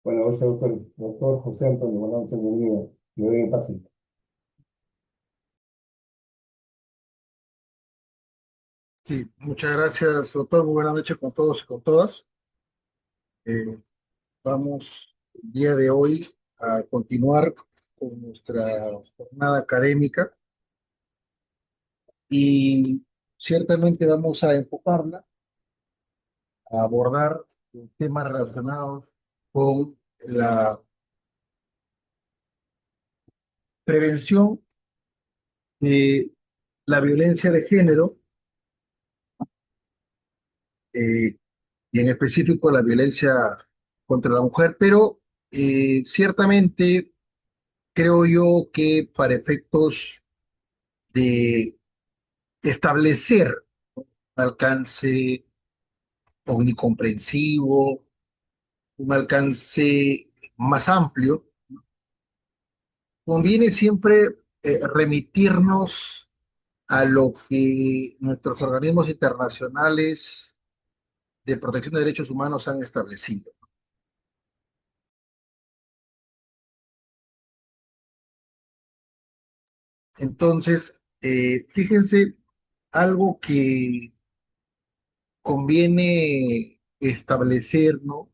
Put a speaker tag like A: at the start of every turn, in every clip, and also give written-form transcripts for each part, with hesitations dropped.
A: Bueno, gracias, doctor José Antonio, buenas noches, bienvenido. Le doy el pase.
B: Sí, muchas gracias, doctor. Muy buenas noches con todos y con todas. Eh, Vamos el día de hoy a continuar con nuestra jornada académica y ciertamente vamos a enfocarla a abordar temas relacionados con la prevención de la violencia de género y en específico la violencia contra la mujer, pero ciertamente creo yo que para efectos de establecer un alcance omnicomprensivo, un alcance más amplio, conviene siempre remitirnos a lo que nuestros organismos internacionales de protección de derechos humanos han establecido. Entonces, fíjense, algo que conviene establecer, ¿no?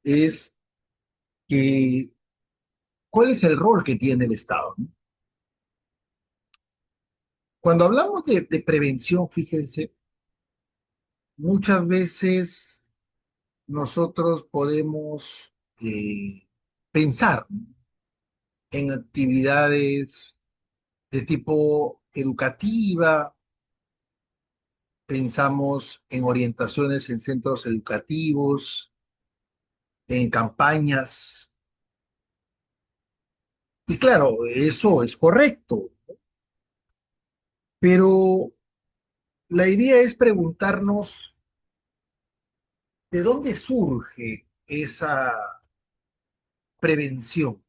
B: Es que cuál es el rol que tiene el Estado, ¿no? Cuando hablamos de prevención, fíjense, muchas veces nosotros podemos pensar en actividades de tipo educativa, pensamos en orientaciones en centros educativos, en campañas, y claro, eso es correcto, pero la idea es preguntarnos de dónde surge esa prevención.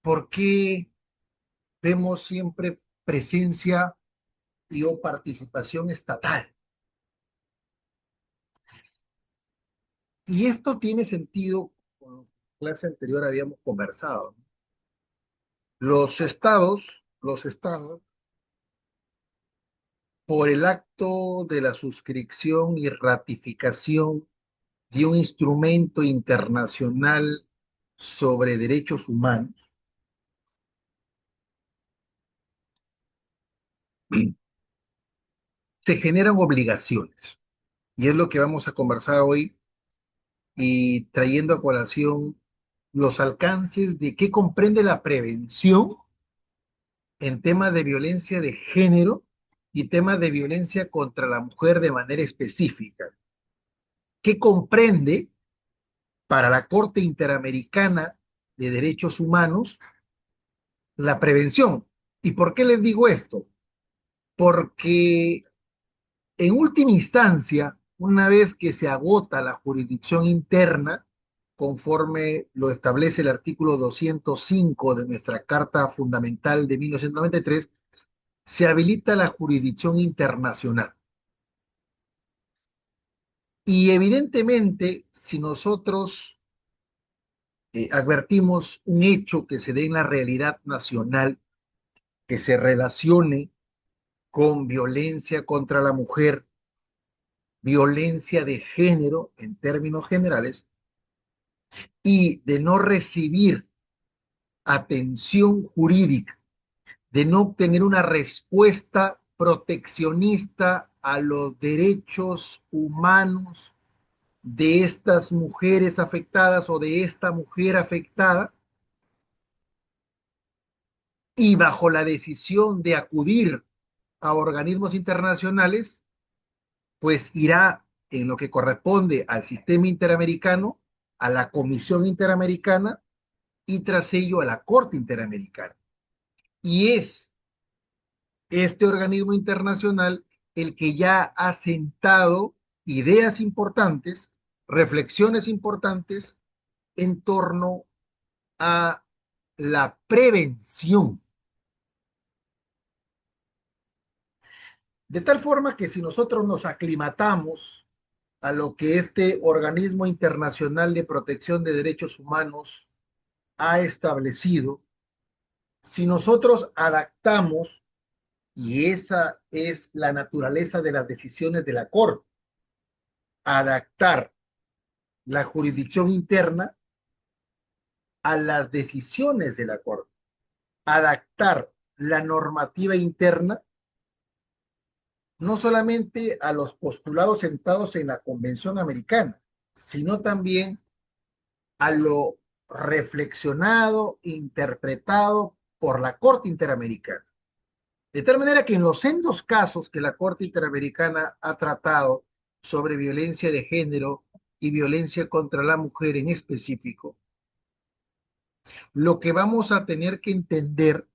B: ¿Por qué vemos siempre presencia y o participación estatal? Y esto tiene sentido con lo que en la clase anterior habíamos conversado, ¿no? Los estados, por el acto de la suscripción y ratificación de un instrumento internacional sobre derechos humanos, se generan obligaciones. Y es lo que vamos a conversar hoy y trayendo a colación los alcances de qué comprende la prevención en temas de violencia de género y temas de violencia contra la mujer de manera específica. ¿Qué comprende para la Corte Interamericana de Derechos Humanos la prevención? ¿Y por qué les digo esto? Porque en última instancia, una vez que se agota la jurisdicción interna, conforme lo establece el artículo 205 de nuestra Carta Fundamental de 1993, se habilita la jurisdicción internacional. Y evidentemente, si nosotros advertimos un hecho que se dé en la realidad nacional, que se relacione con violencia contra la mujer, violencia de género en términos generales, y de no recibir atención jurídica, de no obtener una respuesta proteccionista a los derechos humanos de estas mujeres afectadas o de esta mujer afectada, y bajo la decisión de acudir a organismos internacionales, pues irá en lo que corresponde al sistema interamericano, a la Comisión Interamericana y tras ello a la Corte Interamericana. Y es este organismo internacional el que ya ha sentado ideas importantes, reflexiones importantes en torno a la prevención. De tal forma que si nosotros nos aclimatamos a lo que este organismo internacional de protección de derechos humanos ha establecido, si nosotros adaptamos, y esa es la naturaleza de las decisiones de la Corte, adaptar la jurisdicción interna a las decisiones de la Corte, adaptar la normativa interna no solamente a los postulados sentados en la Convención Americana, sino también a lo reflexionado, interpretado por la Corte Interamericana. De tal manera que en los sendos casos que la Corte Interamericana ha tratado sobre violencia de género y violencia contra la mujer en específico, lo que vamos a tener que entender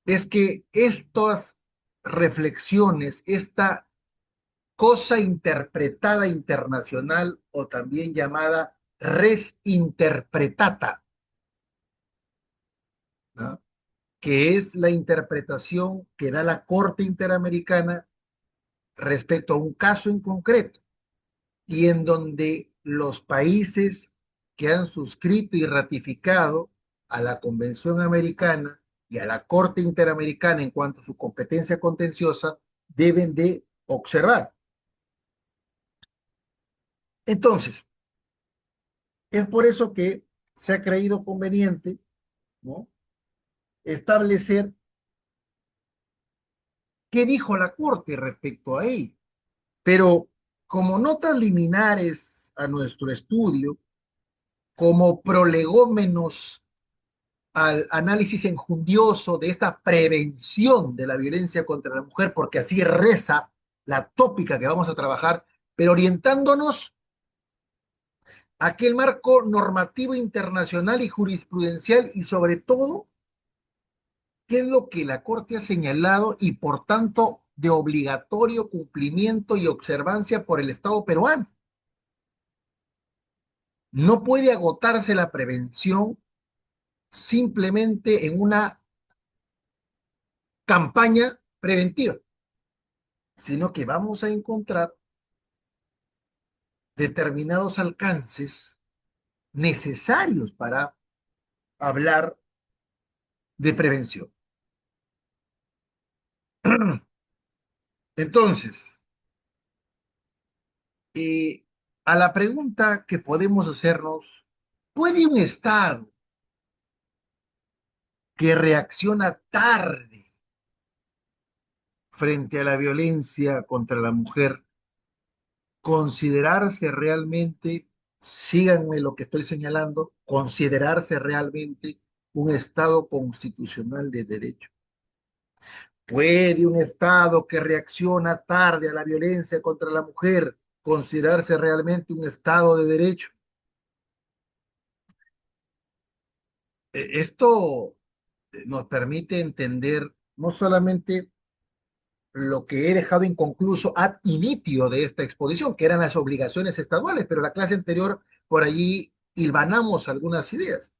B: es que estas reflexiones, esta cosa interpretada internacional o también llamada res interpretata, ¿no?, que es la interpretación que da la Corte Interamericana respecto a un caso en concreto y en donde los países que han suscrito y ratificado a la Convención Americana y a la Corte Interamericana en cuanto a su competencia contenciosa deben de observar. Entonces, es por eso que se ha creído conveniente, ¿no?, establecer qué dijo la Corte respecto a ello. Pero como notas liminares a nuestro estudio, como prolegómenos al análisis enjundioso de esta prevención de la violencia contra la mujer, porque así reza la tópica que vamos a trabajar, pero orientándonos a aquel marco normativo internacional y jurisprudencial y sobre todo, qué es lo que la Corte ha señalado y por tanto de obligatorio cumplimiento y observancia por el Estado peruano. No puede agotarse la prevención simplemente en una campaña preventiva, sino que vamos a encontrar determinados alcances necesarios para hablar de prevención. Entonces, a la pregunta que podemos hacernos, ¿puede un Estado que reacciona tarde frente a la violencia contra la mujer considerarse realmente, síganme lo que estoy señalando, considerarse realmente un Estado constitucional de derecho? ¿Puede un Estado que reacciona tarde a la violencia contra la mujer considerarse realmente un Estado de derecho? Esto nos permite entender no solamente lo que he dejado inconcluso ad initio de esta exposición, que eran las obligaciones estaduales, pero la clase anterior por allí hilvanamos algunas ideas.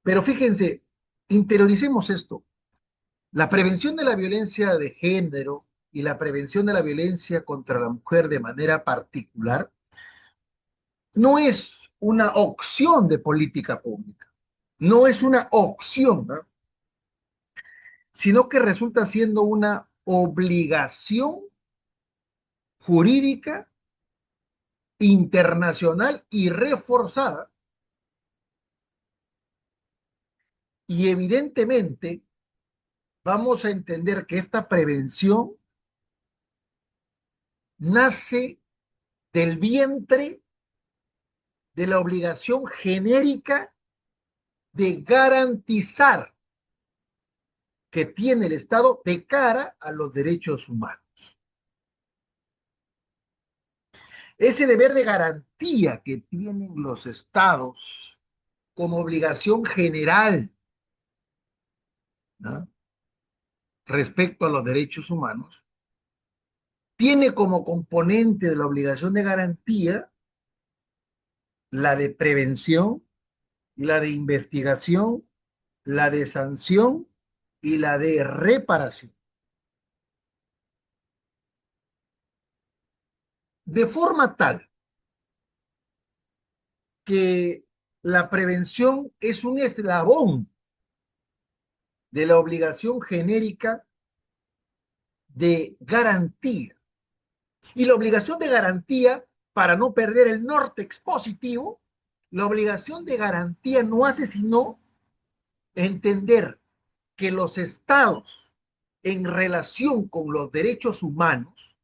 B: Pero fíjense, interioricemos esto. La prevención de la violencia de género y la prevención de la violencia contra la mujer de manera particular no es una opción de política pública, no es una opción, ¿no?, sino que resulta siendo una obligación jurídica internacional y reforzada, y evidentemente vamos a entender que esta prevención nace del vientre de la obligación genérica de garantizar que tiene el Estado de cara a los derechos humanos. Ese deber de garantía que tienen los Estados como obligación general, ¿no?, respecto a los derechos humanos, tiene como componente de la obligación de garantía la de prevención, la de investigación, la de sanción y la de reparación. de forma tal que la prevención es un eslabón de la obligación genérica de garantía. Y la obligación de garantía, para no perder el norte expositivo, la obligación de garantía no hace sino entender que los estados en relación con los derechos humanos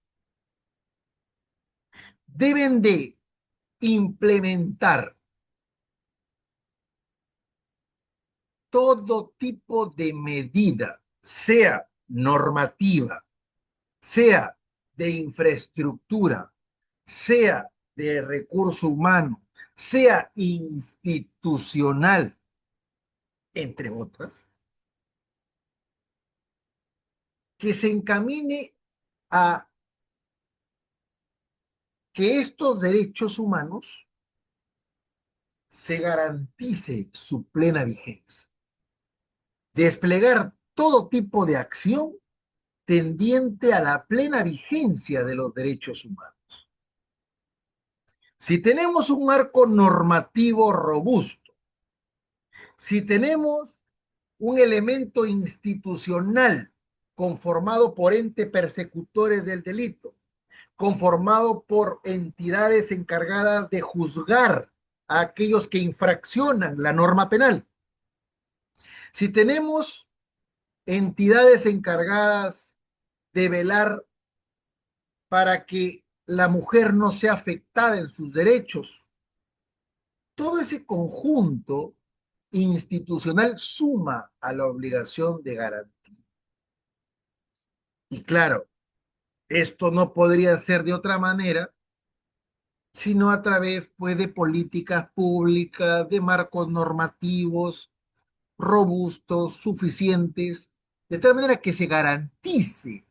B: deben de implementar todo tipo de medida, sea normativa, sea de infraestructura, sea de recurso humano, sea institucional, entre otras, que se encamine a que estos derechos humanos se garantice su plena vigencia. Desplegar todo tipo de acción tendiente a la plena vigencia de los derechos humanos. Si tenemos un marco normativo robusto, si tenemos un elemento institucional conformado por entes persecutores del delito, conformado por entidades encargadas de juzgar a aquellos que infraccionan la norma penal, si tenemos entidades encargadas de velar para que la mujer no sea afectada en sus derechos, todo ese conjunto institucional suma a la obligación de garantía. Y claro, esto no podría ser de otra manera, sino a través pues, de políticas públicas, de marcos normativos robustos, suficientes, de tal manera que se garantice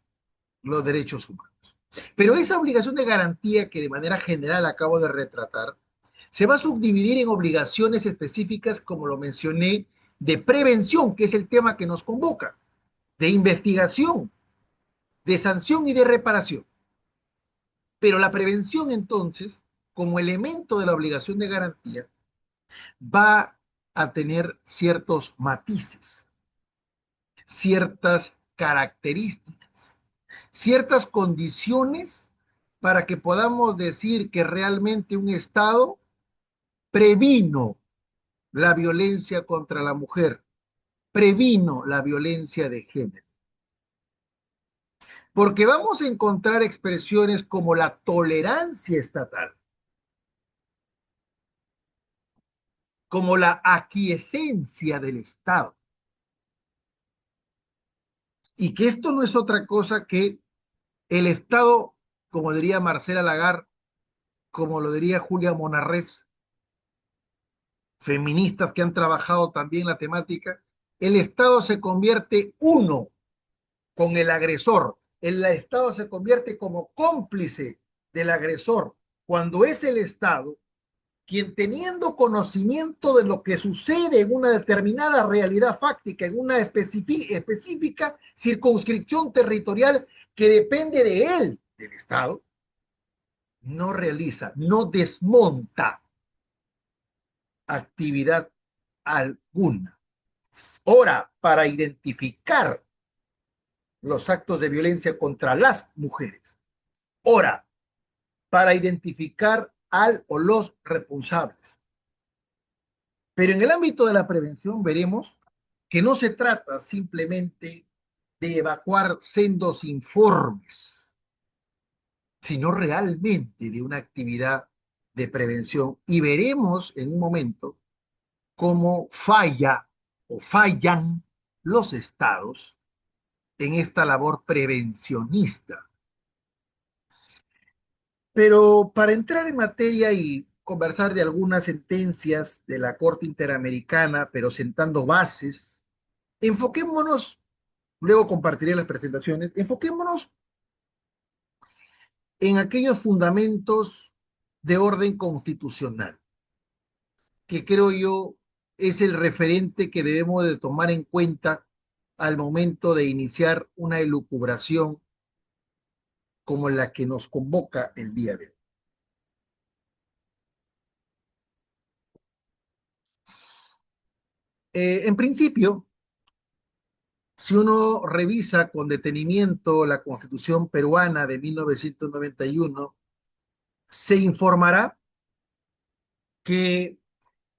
B: los derechos humanos. Pero esa obligación de garantía que de manera general acabo de retratar, se va a subdividir en obligaciones específicas, como lo mencioné, de prevención, que es el tema que nos convoca, de investigación, de sanción y de reparación. Pero la prevención, entonces, como elemento de la obligación de garantía, va a tener ciertos matices, ciertas características, ciertas condiciones para que podamos decir que realmente un Estado previno la violencia contra la mujer, previno la violencia de género. Porque vamos a encontrar expresiones como la tolerancia estatal, como la aquiescencia del Estado, y que esto no es otra cosa que el Estado, como diría Marcela Lagarde, como lo diría Julia Monarrez, feministas que han trabajado también la temática, el Estado se convierte uno con el agresor, el Estado se convierte como cómplice del agresor, cuando es el Estado quien teniendo conocimiento de lo que sucede en una determinada realidad fáctica, en una específica circunscripción territorial que depende de él, del Estado, no realiza, no desmonta actividad alguna. Ahora, para identificar los actos de violencia contra las mujeres. Ahora, para identificar al o los responsables. Pero en el ámbito de la prevención veremos que no se trata simplemente de evacuar sendos informes, sino realmente de una actividad de prevención. Y veremos en un momento cómo falla o fallan los estados en esta labor prevencionista. Pero para entrar en materia y conversar de algunas sentencias de la Corte Interamericana, pero sentando bases, enfoquémonos, luego compartiré las presentaciones, enfoquémonos en aquellos fundamentos de orden constitucional, que creo yo es el referente que debemos de tomar en cuenta al momento de iniciar una elucubración como la que nos convoca el día de hoy. En principio, si uno revisa con detenimiento la Constitución peruana de 1991, se informará que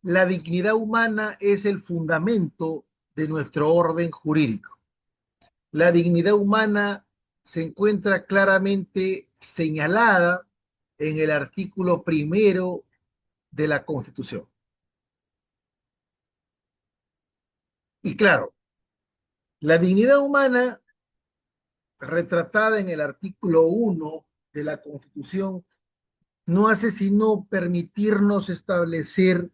B: la dignidad humana es el fundamento de nuestro orden jurídico. La dignidad humana se encuentra claramente señalada en el artículo primero de la Constitución. Y claro, la dignidad humana retratada en el artículo 1 de la Constitución no hace sino permitirnos establecer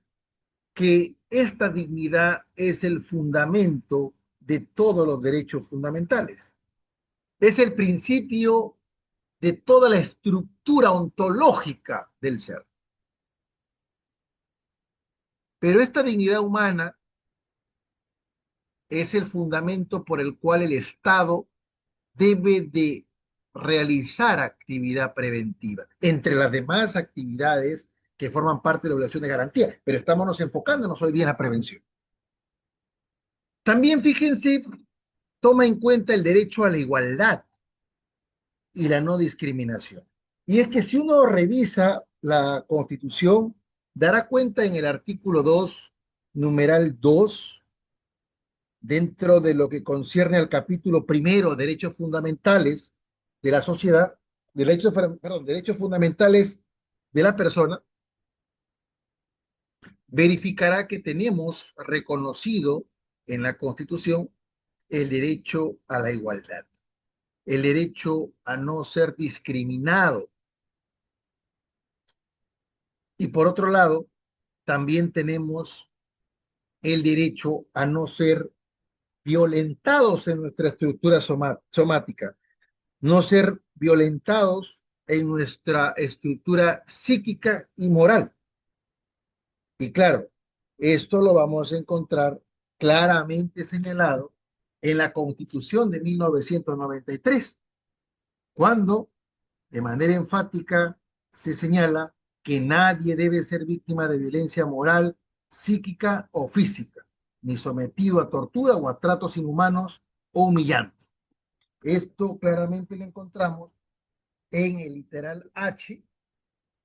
B: que esta dignidad es el fundamento de todos los derechos fundamentales. Es el principio de toda la estructura ontológica del ser. Pero esta dignidad humana es el fundamento por el cual el Estado debe de realizar actividad preventiva, entre las demás actividades que forman parte de la obligación de garantía, pero estamos enfocándonos hoy día en la prevención. También fíjense, toma en cuenta el derecho a la igualdad y la no discriminación. Y es que si uno revisa la Constitución, dará cuenta en el artículo 2, numeral 2, dentro de lo que concierne al capítulo primero, derechos fundamentales de la sociedad, derechos fundamentales de la persona, verificará que tenemos reconocido en la Constitución el derecho a la igualdad, el derecho a no ser discriminado. Y por otro lado, también tenemos el derecho a no ser violentados en nuestra estructura somática, no ser violentados en nuestra estructura psíquica y moral. Y claro, esto lo vamos a encontrar claramente señalado en la Constitución de 1993, cuando de manera enfática se señala que nadie debe ser víctima de violencia moral, psíquica o física, ni sometido a tortura o a tratos inhumanos o humillantes. Esto claramente lo encontramos en el literal H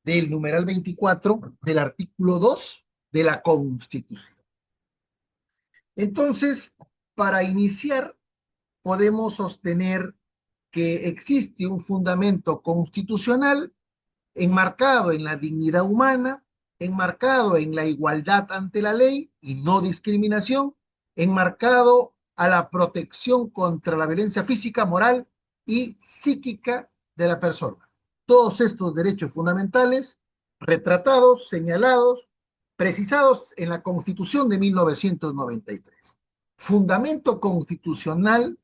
B: del numeral 24 del artículo 2 de la Constitución. Entonces, para iniciar, podemos sostener que existe un fundamento constitucional enmarcado en la dignidad humana, enmarcado en la igualdad ante la ley y no discriminación, enmarcado a la protección contra la violencia física, moral y psíquica de la persona. Todos estos derechos fundamentales retratados, señalados, precisados en la Constitución de 1993. Fundamento constitucional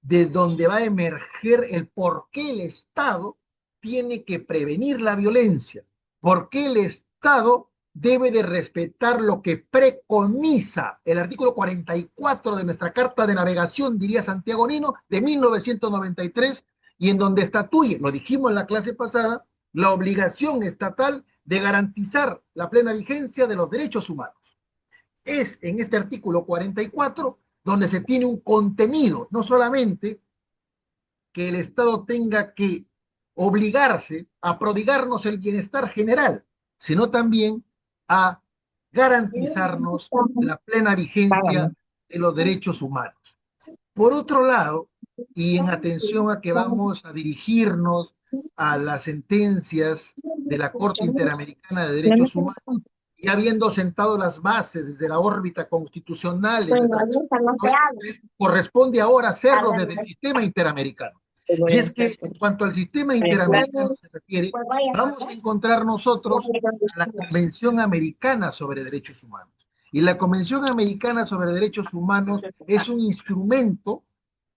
B: de donde va a emerger el por qué el Estado tiene que prevenir la violencia, por qué el Estado debe de respetar lo que preconiza el artículo 44 de nuestra Carta de Navegación, diría Santiago Nino, de 1993, y en donde estatuye, lo dijimos en la clase pasada, la obligación estatal de garantizar la plena vigencia de los derechos humanos. Es en este artículo 44 donde se tiene un contenido, no solamente que el Estado tenga que obligarse a prodigarnos el bienestar general, sino también a garantizarnos la plena vigencia de los derechos humanos. Por otro lado, y en atención a que vamos a dirigirnos a las sentencias de la Corte Interamericana de Derechos Humanos, y habiendo sentado las bases desde la órbita constitucional de nuestra corresponde ahora hacerlo desde el sistema interamericano. Y es que en cuanto al sistema interamericano se refiere, vamos a encontrar nosotros a la Convención Americana sobre Derechos Humanos. Y la Convención Americana sobre Derechos Humanos es un instrumento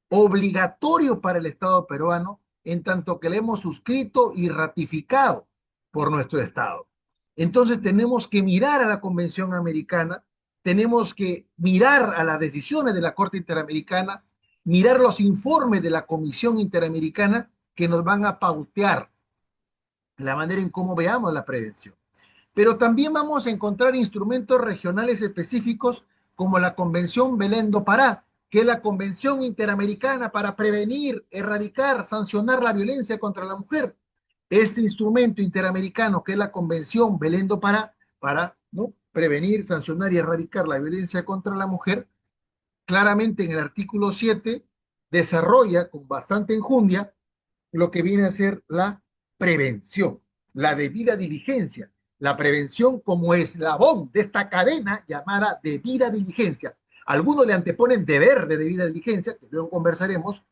B: obligatorio para el Estado peruano, en tanto que le hemos suscrito y ratificado por nuestro Estado. Entonces tenemos que mirar a la Convención Americana, tenemos que mirar a las decisiones de la Corte Interamericana, mirar los informes de la Comisión Interamericana que nos van a pautear la manera en cómo veamos la prevención. Pero también vamos a encontrar instrumentos regionales específicos como la Convención Belén do Pará, que es la Convención Interamericana para prevenir, erradicar, sancionar la violencia contra la mujer. Este instrumento interamericano, que es la Convención Belén do Pará, para, ¿no?, prevenir, sancionar y erradicar la violencia contra la mujer, claramente en el artículo 7 desarrolla con bastante enjundia lo que viene a ser la prevención, la debida diligencia, la prevención como eslabón de esta cadena llamada debida diligencia. Algunos le anteponen deber de debida diligencia, que luego conversaremos,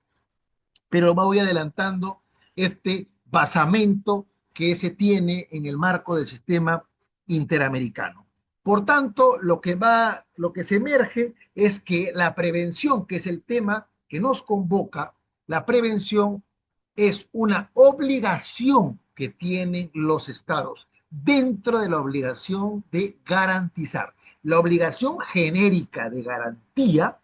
B: pero me voy adelantando este basamento que se tiene en el marco del sistema interamericano. Por tanto, lo que se emerge es que la prevención, que es el tema que nos convoca, la prevención es una obligación que tienen los estados dentro de la obligación de garantizar. La obligación genérica de garantía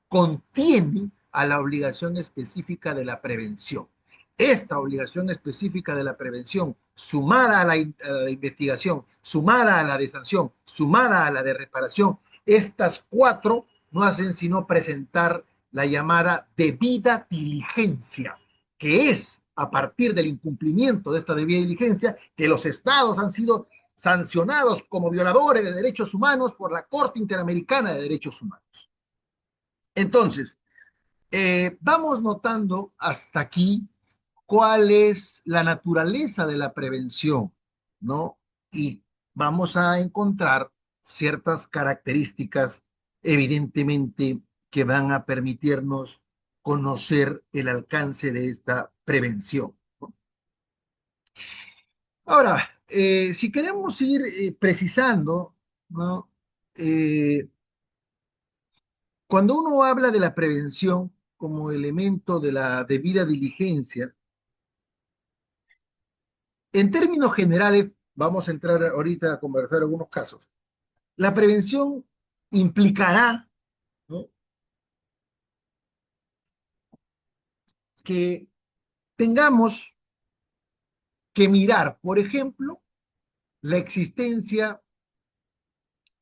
B: contiene a la obligación específica de la prevención. Esta obligación específica de la prevención, sumada a la investigación, sumada a la de sanción, sumada a la de reparación, estas cuatro no hacen sino presentar la llamada debida diligencia, que es a partir del incumplimiento de esta debida diligencia que los estados han sido sancionados como violadores de derechos humanos por la Corte Interamericana de Derechos Humanos. Entonces, vamos notando hasta aquí cuál es la naturaleza de la prevención, ¿no? Y vamos a encontrar ciertas características, evidentemente, que van a permitirnos conocer el alcance de esta prevención, ¿no? Ahora, si queremos ir precisando, ¿no? Eh, Cuando uno habla de la prevención como elemento de la debida diligencia, en términos generales, vamos a entrar ahorita a conversar algunos casos. La prevención implicará, ¿no?, que tengamos que mirar, por ejemplo, la existencia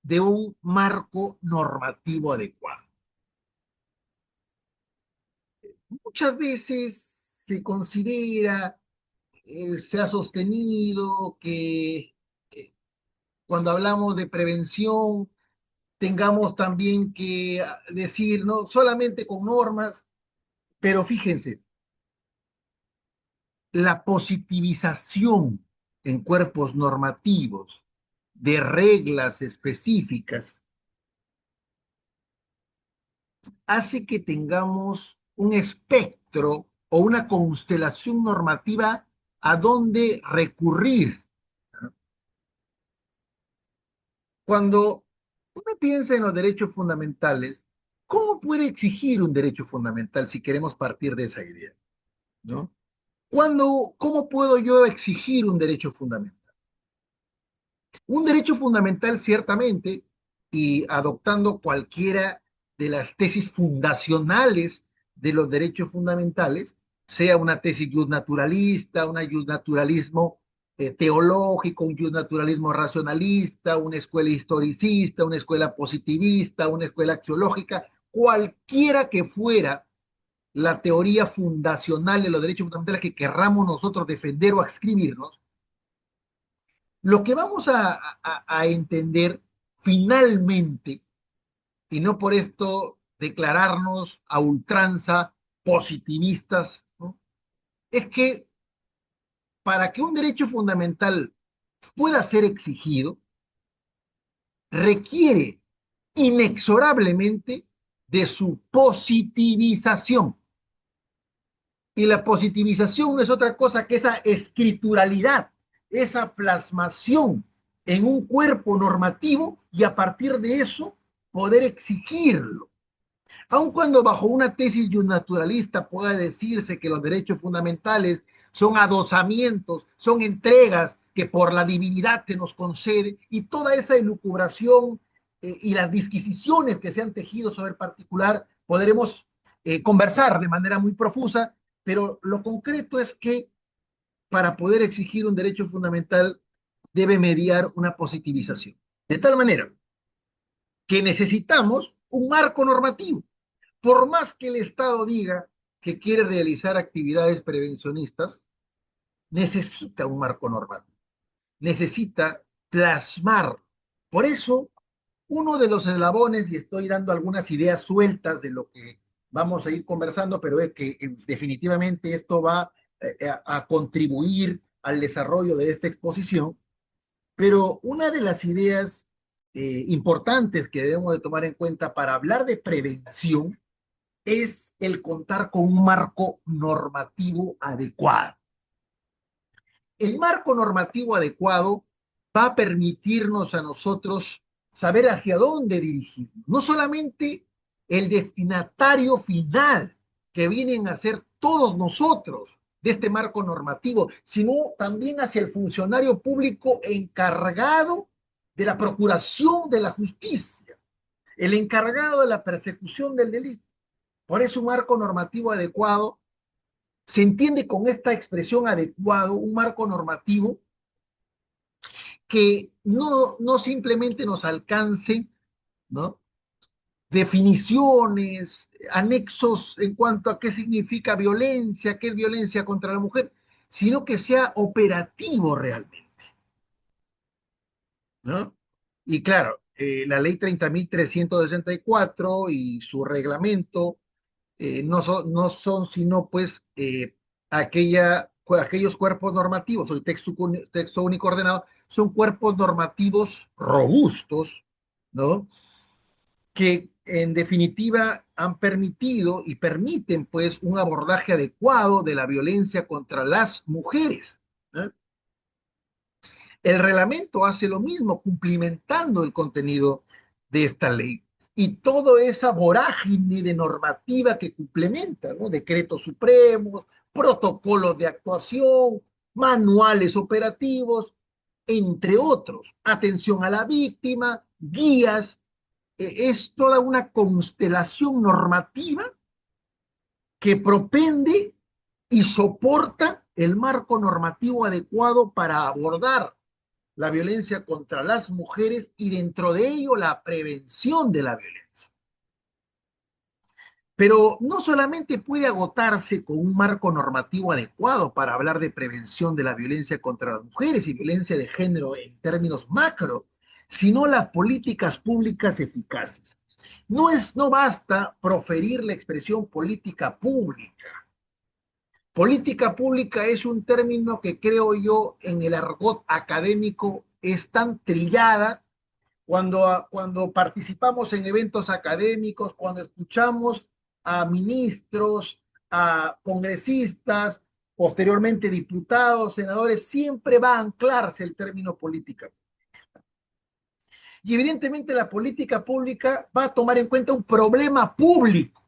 B: de un marco normativo adecuado. Muchas veces se considera, se ha sostenido que cuando hablamos de prevención tengamos también que decir, no solamente con normas, pero fíjense, la positivización en cuerpos normativos de reglas específicas hace que tengamos un espectro o una constelación normativa a donde recurrir. Cuando uno piensa en los derechos fundamentales, ¿cómo puede exigir un derecho fundamental si queremos partir de esa idea? ¿No? ¿Cómo puedo yo exigir un derecho fundamental? Un derecho fundamental, ciertamente, y adoptando cualquiera de las tesis fundacionales de los derechos fundamentales, sea una tesis justnaturalista, un justnaturalismo teológico, un justnaturalismo racionalista, una escuela historicista, una escuela positivista, una escuela axiológica, cualquiera que fuera la teoría fundacional de los derechos fundamentales que querramos nosotros defender o adscribirnos, lo que vamos a entender finalmente, y no por esto declararnos a ultranza positivistas, ¿no?, es que para que un derecho fundamental pueda ser exigido, requiere inexorablemente de su positivización. Y la positivización no es otra cosa que esa escrituralidad, esa plasmación en un cuerpo normativo y a partir de eso poder exigirlo. Aun cuando bajo una tesis naturalista pueda decirse que los derechos fundamentales son adosamientos, son entregas que por la divinidad se nos concede, y toda esa elucubración y las disquisiciones que se han tejido sobre el particular podremos conversar de manera muy profusa, pero lo concreto es que para poder exigir un derecho fundamental debe mediar una positivización. De tal manera que necesitamos un marco normativo. Por más que el Estado diga que quiere realizar actividades prevencionistas, necesita un marco normativo, necesita plasmar. Por eso, uno de los eslabones, y estoy dando algunas ideas sueltas de lo que vamos a ir conversando, pero es que definitivamente esto va a contribuir al desarrollo de esta exposición, pero una de las ideas importantes que debemos de tomar en cuenta para hablar de prevención es el contar con un marco normativo adecuado. El marco normativo adecuado va a permitirnos a nosotros saber hacia dónde dirigirnos. No solamente el destinatario final, que vienen a ser todos nosotros de este marco normativo, sino también hacia el funcionario público encargado de la procuración de la justicia, el encargado de la persecución del delito. Por eso un marco normativo adecuado se entiende con esta expresión adecuado, un marco normativo que no simplemente nos alcance, ¿no?, definiciones, anexos en cuanto a qué significa violencia, qué es violencia contra la mujer, sino que sea operativo realmente, ¿no? Y claro, la ley 30.364 y su reglamento no son sino pues aquellos cuerpos normativos, o texto único ordenado, son cuerpos normativos robustos, ¿no?, que en definitiva han permitido y permiten pues un abordaje adecuado de la violencia contra las mujeres, ¿no? El reglamento hace lo mismo, cumplimentando el contenido de esta ley. Y toda esa vorágine de normativa que complementa, ¿no? Decretos supremos, protocolos de actuación, manuales operativos, entre otros. Atención a la víctima, guías, es toda una constelación normativa que propende y soporta el marco normativo adecuado para abordar la violencia contra las mujeres y dentro de ello la prevención de la violencia. Pero no solamente puede agotarse con un marco normativo adecuado para hablar de prevención de la violencia contra las mujeres y violencia de género en términos macro, sino las políticas públicas eficaces. No basta proferir la expresión política pública. Política pública es un término que creo yo en el argot académico es tan trillada cuando participamos en eventos académicos, cuando escuchamos a ministros, a congresistas, posteriormente diputados, senadores, siempre va a anclarse el término política. Y evidentemente la política pública va a tomar en cuenta un problema público.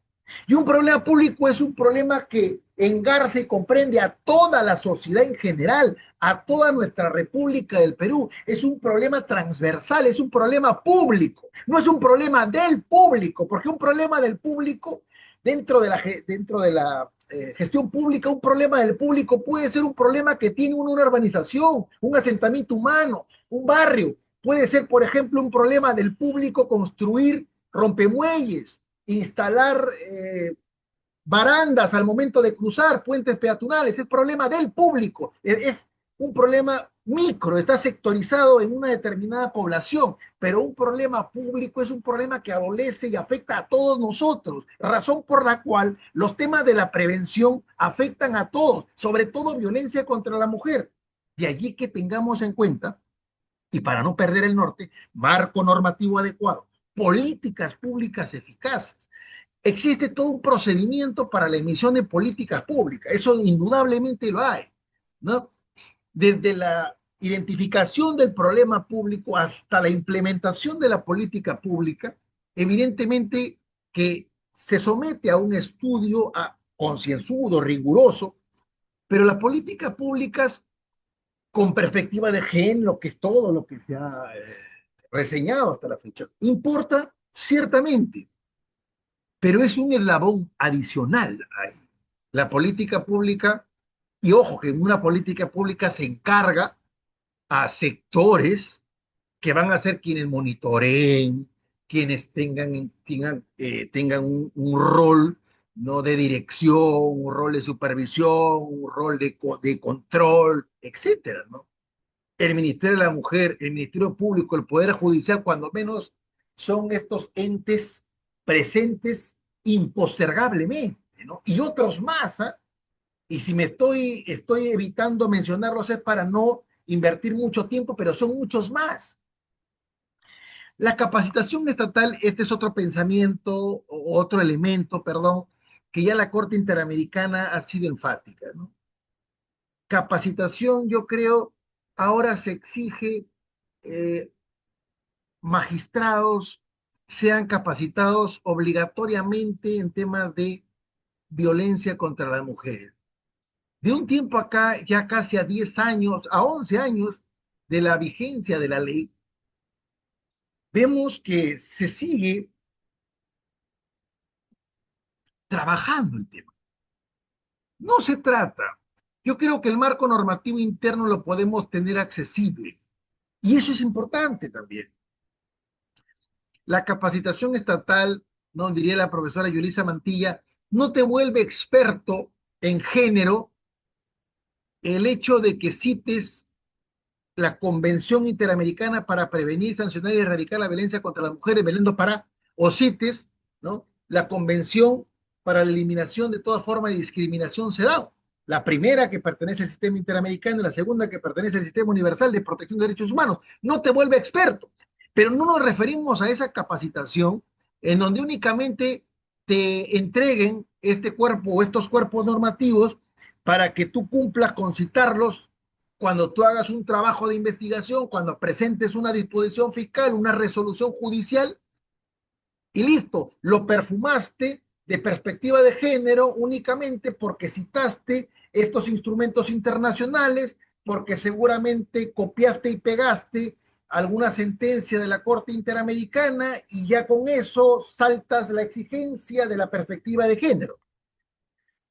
B: Y un problema público es un problema que engarza y comprende a toda la sociedad en general, a toda nuestra República del Perú. Es un problema transversal, es un problema público, no es un problema del público, porque un problema del público, dentro de la gestión pública, un problema del público puede ser un problema que tiene una urbanización, un asentamiento humano, un barrio. Puede ser, por ejemplo, un problema del público construir rompemuelles, instalar barandas al momento de cruzar, puentes peatonales, es problema del público, es un problema micro, está sectorizado en una determinada población, pero un problema público es un problema que adolece y afecta a todos nosotros, razón por la cual los temas de la prevención afectan a todos, sobre todo violencia contra la mujer. De allí que tengamos en cuenta, y para no perder el norte, marco normativo adecuado, políticas públicas eficaces. Existe todo un procedimiento para la emisión de políticas públicas, eso indudablemente lo hay, ¿no? Desde la identificación del problema público hasta la implementación de la política pública, evidentemente que se somete a un estudio concienzudo, riguroso, pero las políticas públicas con perspectiva de género, que es todo lo que se ha reseñado hasta la fecha, importa ciertamente, pero es un eslabón adicional ahí. La política pública, y ojo que en una política pública se encarga a sectores que van a ser quienes monitoreen, quienes tengan un rol, ¿no? De dirección, un rol de supervisión, un rol de control, etcétera, ¿no? El Ministerio de la Mujer, el Ministerio Público, el Poder Judicial, cuando menos son estos entes presentes impostergablemente, ¿no? Y otros más, ¿ah? Y si estoy evitando mencionarlos es para no invertir mucho tiempo, pero son muchos más. La capacitación estatal, este es otro pensamiento, o otro elemento, perdón, que ya la Corte Interamericana ha sido enfática, ¿no? Capacitación, yo creo, ahora se exige eh, magistrados sean capacitados obligatoriamente en temas de violencia contra las mujeres. De un tiempo acá, ya casi a 10 años, a 11 años de la vigencia de la ley, vemos que se sigue trabajando el tema. No se trata. Yo creo que el marco normativo interno lo podemos tener accesible. Y eso es importante también. La capacitación estatal, no diría la profesora Yulisa Mantilla, no te vuelve experto en género el hecho de que cites la Convención Interamericana para prevenir, sancionar y erradicar la violencia contra las mujeres, Belén do Pará, o CITES, ¿no? La Convención para la Eliminación de toda forma de discriminación CEDAW, la primera que pertenece al sistema interamericano y la segunda que pertenece al sistema universal de protección de derechos humanos. No te vuelve experto, pero no nos referimos a esa capacitación en donde únicamente te entreguen este cuerpo o estos cuerpos normativos para que tú cumplas con citarlos cuando tú hagas un trabajo de investigación, cuando presentes una disposición fiscal, una resolución judicial, y listo, lo perfumaste de perspectiva de género únicamente porque citaste estos instrumentos internacionales, porque seguramente copiaste y pegaste alguna sentencia de la Corte Interamericana y ya con eso saltas la exigencia de la perspectiva de género.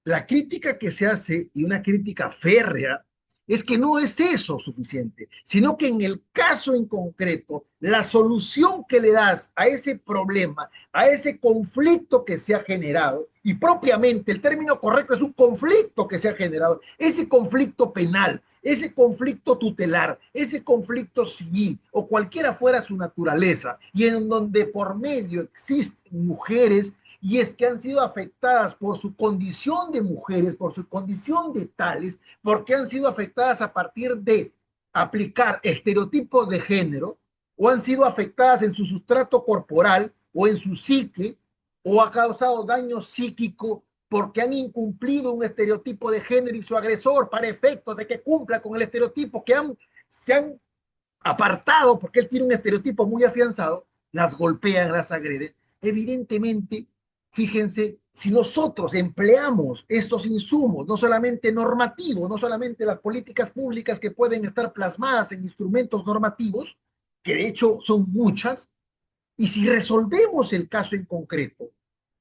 B: La crítica que se hace, y una crítica férrea, es que no es eso suficiente, sino que en el caso en concreto, la solución que le das a ese problema, a ese conflicto que se ha generado, y propiamente el término correcto es un conflicto que se ha generado, ese conflicto penal, ese conflicto tutelar, ese conflicto civil o cualquiera fuera su naturaleza, y en donde por medio existen mujeres y es que han sido afectadas por su condición de mujeres, por su condición de tales, porque han sido afectadas a partir de aplicar estereotipos de género, o han sido afectadas en su sustrato corporal o en su psique, o ha causado daño psíquico porque han incumplido un estereotipo de género y su agresor, para efectos de que cumpla con el estereotipo se han apartado porque él tiene un estereotipo muy afianzado, las golpean, las agreden. Evidentemente, fíjense, si nosotros empleamos estos insumos, no solamente normativos, no solamente las políticas públicas que pueden estar plasmadas en instrumentos normativos, que de hecho son muchas, y si resolvemos el caso en concreto,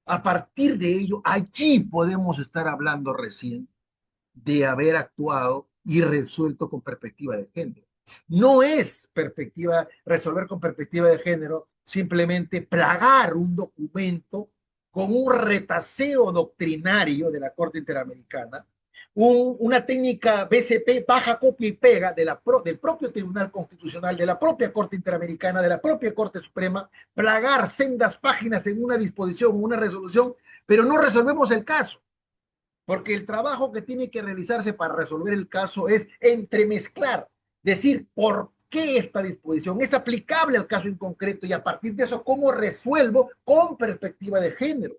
B: a partir de ello, allí podemos estar hablando recién de haber actuado y resuelto con perspectiva de género. No es resolver con perspectiva de género simplemente plagar un documento con un retaseo doctrinario de la Corte Interamericana, una técnica BCP, baja copia y pega del propio Tribunal Constitucional, de la propia Corte Interamericana, de la propia Corte Suprema, plagar sendas páginas en una disposición, una resolución, pero no resolvemos el caso. Porque el trabajo que tiene que realizarse para resolver el caso es entremezclar, decir por qué esta disposición es aplicable al caso en concreto y a partir de eso cómo resuelvo con perspectiva de género,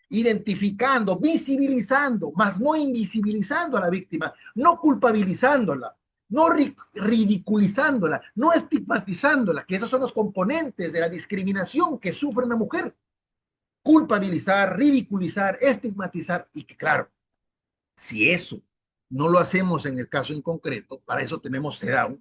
B: identificando, visibilizando, más no invisibilizando a la víctima, no culpabilizándola, no ridiculizándola, no estigmatizándola, que esos son los componentes de la discriminación que sufre una mujer. Culpabilizar, ridiculizar, estigmatizar y que claro, si eso no lo hacemos en el caso en concreto, para eso tenemos CEDAW,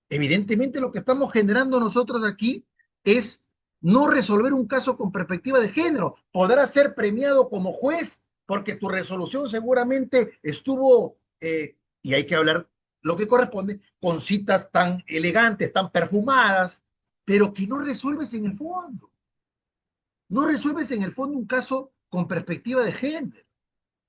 B: evidentemente lo que estamos generando nosotros aquí es no resolver un caso con perspectiva de género. Podrás ser premiado como juez porque tu resolución seguramente estuvo, y hay que hablar lo que corresponde, con citas tan elegantes, tan perfumadas, pero que no resuelves en el fondo. no resuelves en el fondo un caso con perspectiva de género,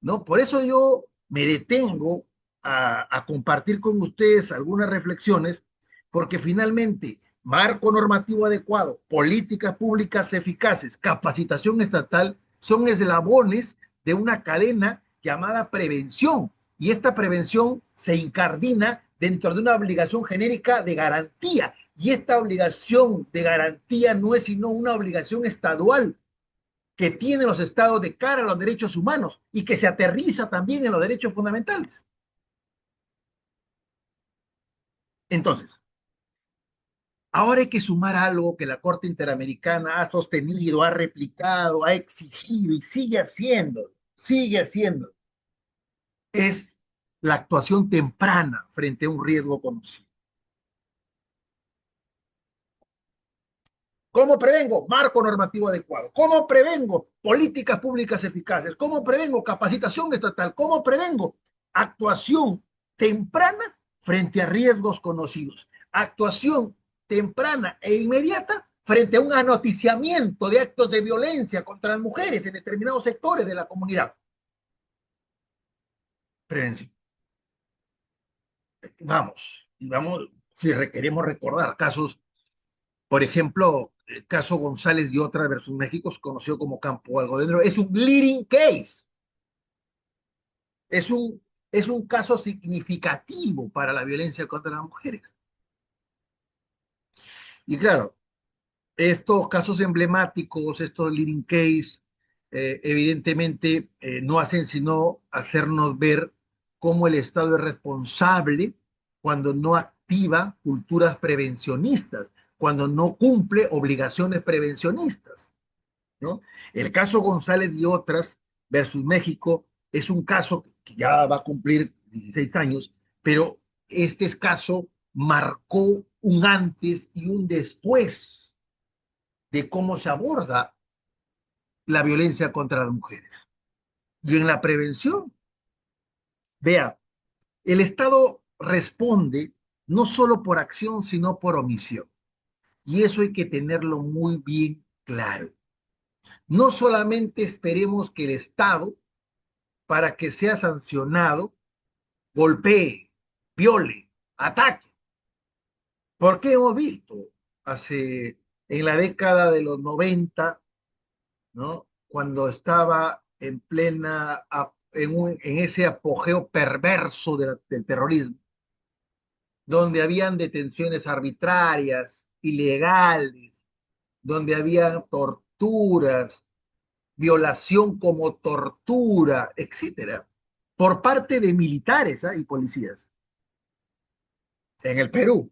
B: ¿no? Por eso yo me detengo a compartir con ustedes algunas reflexiones, porque finalmente, marco normativo adecuado, políticas públicas eficaces, capacitación estatal, son eslabones de una cadena llamada prevención. Y esta prevención se incardina dentro de una obligación genérica de garantía. Y esta obligación de garantía no es sino una obligación estadual que tienen los estados de cara a los derechos humanos y que se aterriza también en los derechos fundamentales. Entonces, ahora hay que sumar algo que la Corte Interamericana ha sostenido, ha replicado, ha exigido y sigue haciendo, es la actuación temprana frente a un riesgo conocido. ¿Cómo prevengo? Marco normativo adecuado. ¿Cómo prevengo? Políticas públicas eficaces. ¿Cómo prevengo? Capacitación estatal. ¿Cómo prevengo? Actuación temprana frente a riesgos conocidos. Actuación temprana e inmediata frente a un anoticiamiento de actos de violencia contra las mujeres en determinados sectores de la comunidad. Prevención. Vamos, y vamos, si requeremos recordar casos. Por ejemplo, el caso González y otra versus México, conocido como Campo Algodonero, es un leading case, es un, es un caso significativo para la violencia contra las mujeres. Y claro, estos casos emblemáticos, estos leading case, evidentemente no hacen sino hacernos ver cómo el Estado es responsable cuando no activa culturas prevencionistas, cuando no cumple obligaciones prevencionistas, ¿no? El caso González y otras versus México es un caso que ya va a cumplir 16 años, pero este caso marcó un antes y un después de cómo se aborda la violencia contra las mujeres. Y en la prevención, vea, el Estado responde no solo por acción, sino por omisión. Y eso hay que tenerlo muy bien claro. No solamente esperemos que el Estado, para que sea sancionado, golpee, viole, ataque. Porque hemos visto hace, en la década de los 90, ¿no? Cuando estaba en plena, en ese apogeo perverso del terrorismo, donde habían detenciones arbitrarias, ilegales, donde había torturas, violación como tortura, etcétera, por parte de militares, ¿ah?, y policías en el Perú,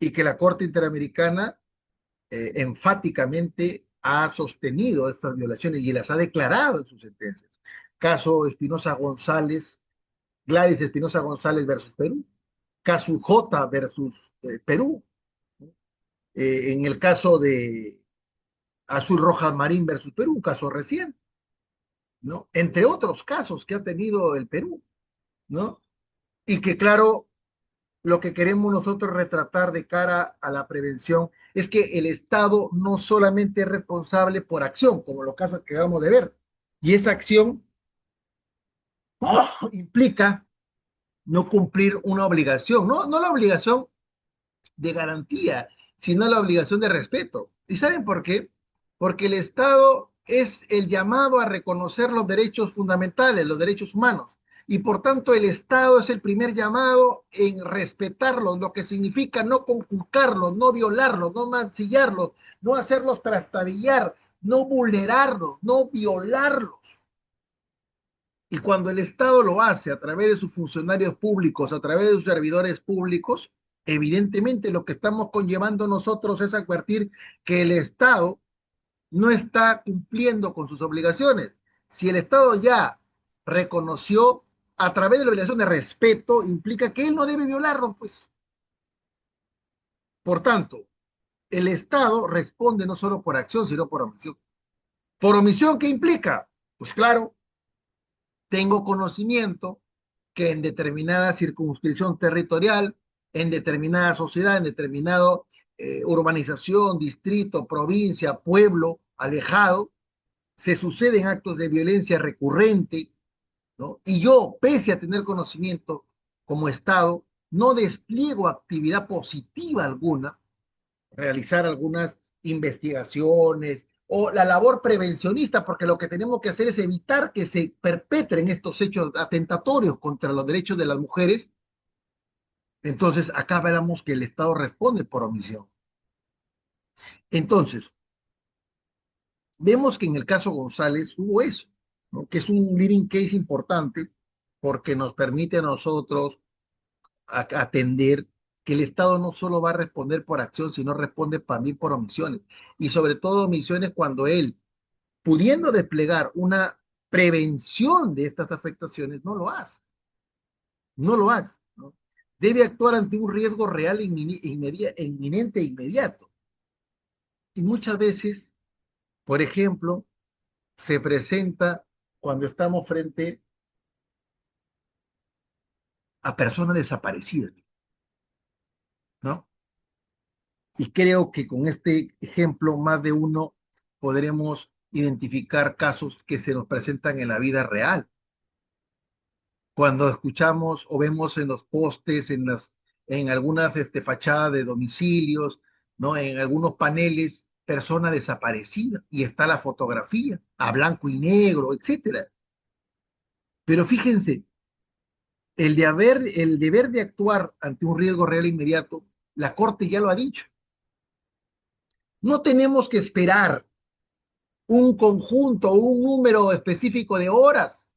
B: y que la Corte Interamericana enfáticamente ha sostenido estas violaciones y las ha declarado en sus sentencias. Caso Espinosa González, Gladys Espinosa González versus Perú, caso J versus Perú, en el caso de Azul Rojas Marín versus Perú, un caso reciente, ¿no? Entre otros casos que ha tenido el Perú, ¿no? Y que claro, lo que queremos nosotros retratar de cara a la prevención es que el Estado no solamente es responsable por acción, como los casos que acabamos de ver, y esa acción implica no cumplir una obligación, no la obligación de garantía, sino la obligación de respeto. ¿Y saben por qué? Porque el Estado es el llamado a reconocer los derechos fundamentales, los derechos humanos. Y por tanto el Estado es el primer llamado en respetarlos, lo que significa no conculcarlos, no violarlos, no mancillarlos, no hacerlos trastabillar, no vulnerarlos, no violarlos. Y cuando el Estado lo hace a través de sus funcionarios públicos, a través de sus servidores públicos, evidentemente lo que estamos conllevando nosotros es advertir que el Estado no está cumpliendo con sus obligaciones. Si el Estado ya reconoció a través de la obligación de respeto, implica que él no debe violarlo, pues. Por tanto, el Estado responde no solo por acción, sino por omisión. ¿Por omisión qué implica? Pues claro, tengo conocimiento que en determinada circunscripción territorial, en determinada sociedad, en determinado urbanización, distrito, provincia, pueblo alejado, se suceden actos de violencia recurrente, ¿no? Y yo, pese a tener conocimiento como Estado, no despliego actividad positiva alguna, realizar algunas investigaciones o la labor prevencionista, porque lo que tenemos que hacer es evitar que se perpetren estos hechos atentatorios contra los derechos de las mujeres. Entonces, acá veremos que el Estado responde por omisión. Entonces, vemos que en el caso González hubo eso, ¿no? Que es un leading case importante porque nos permite a nosotros atender que el Estado no solo va a responder por acción, sino responde también por omisiones. Y sobre todo omisiones cuando él, pudiendo desplegar una prevención de estas afectaciones, no lo hace. No lo hace, ¿no? Debe actuar ante un riesgo real, inminente e inmediato. Y muchas veces, por ejemplo, se presenta cuando estamos frente a personas desaparecidas, ¿no? Y creo que con este ejemplo, más de uno, podremos identificar casos que se nos presentan en la vida real. Cuando escuchamos o vemos en los postes, en algunas fachadas de domicilios, ¿no? En algunos paneles, personas desaparecidas y está la fotografía a blanco y negro, etcétera. Pero fíjense, el deber de actuar ante un riesgo real e inmediato, la Corte ya lo ha dicho. No tenemos que esperar un conjunto o un número específico de horas.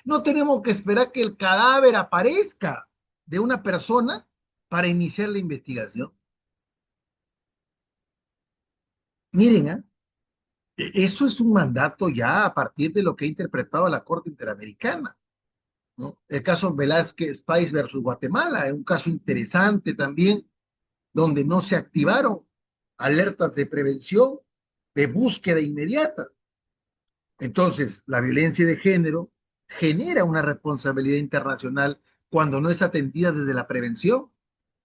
B: No tenemos que esperar que el cadáver aparezca de una persona para iniciar la investigación. Miren, eso es un mandato ya a partir de lo que ha interpretado la Corte Interamericana, ¿no? El caso Velázquez Páez versus Guatemala es un caso interesante también, donde no se activaron alertas de prevención, de búsqueda inmediata. Entonces, la violencia de género genera una responsabilidad internacional cuando no es atendida desde la prevención,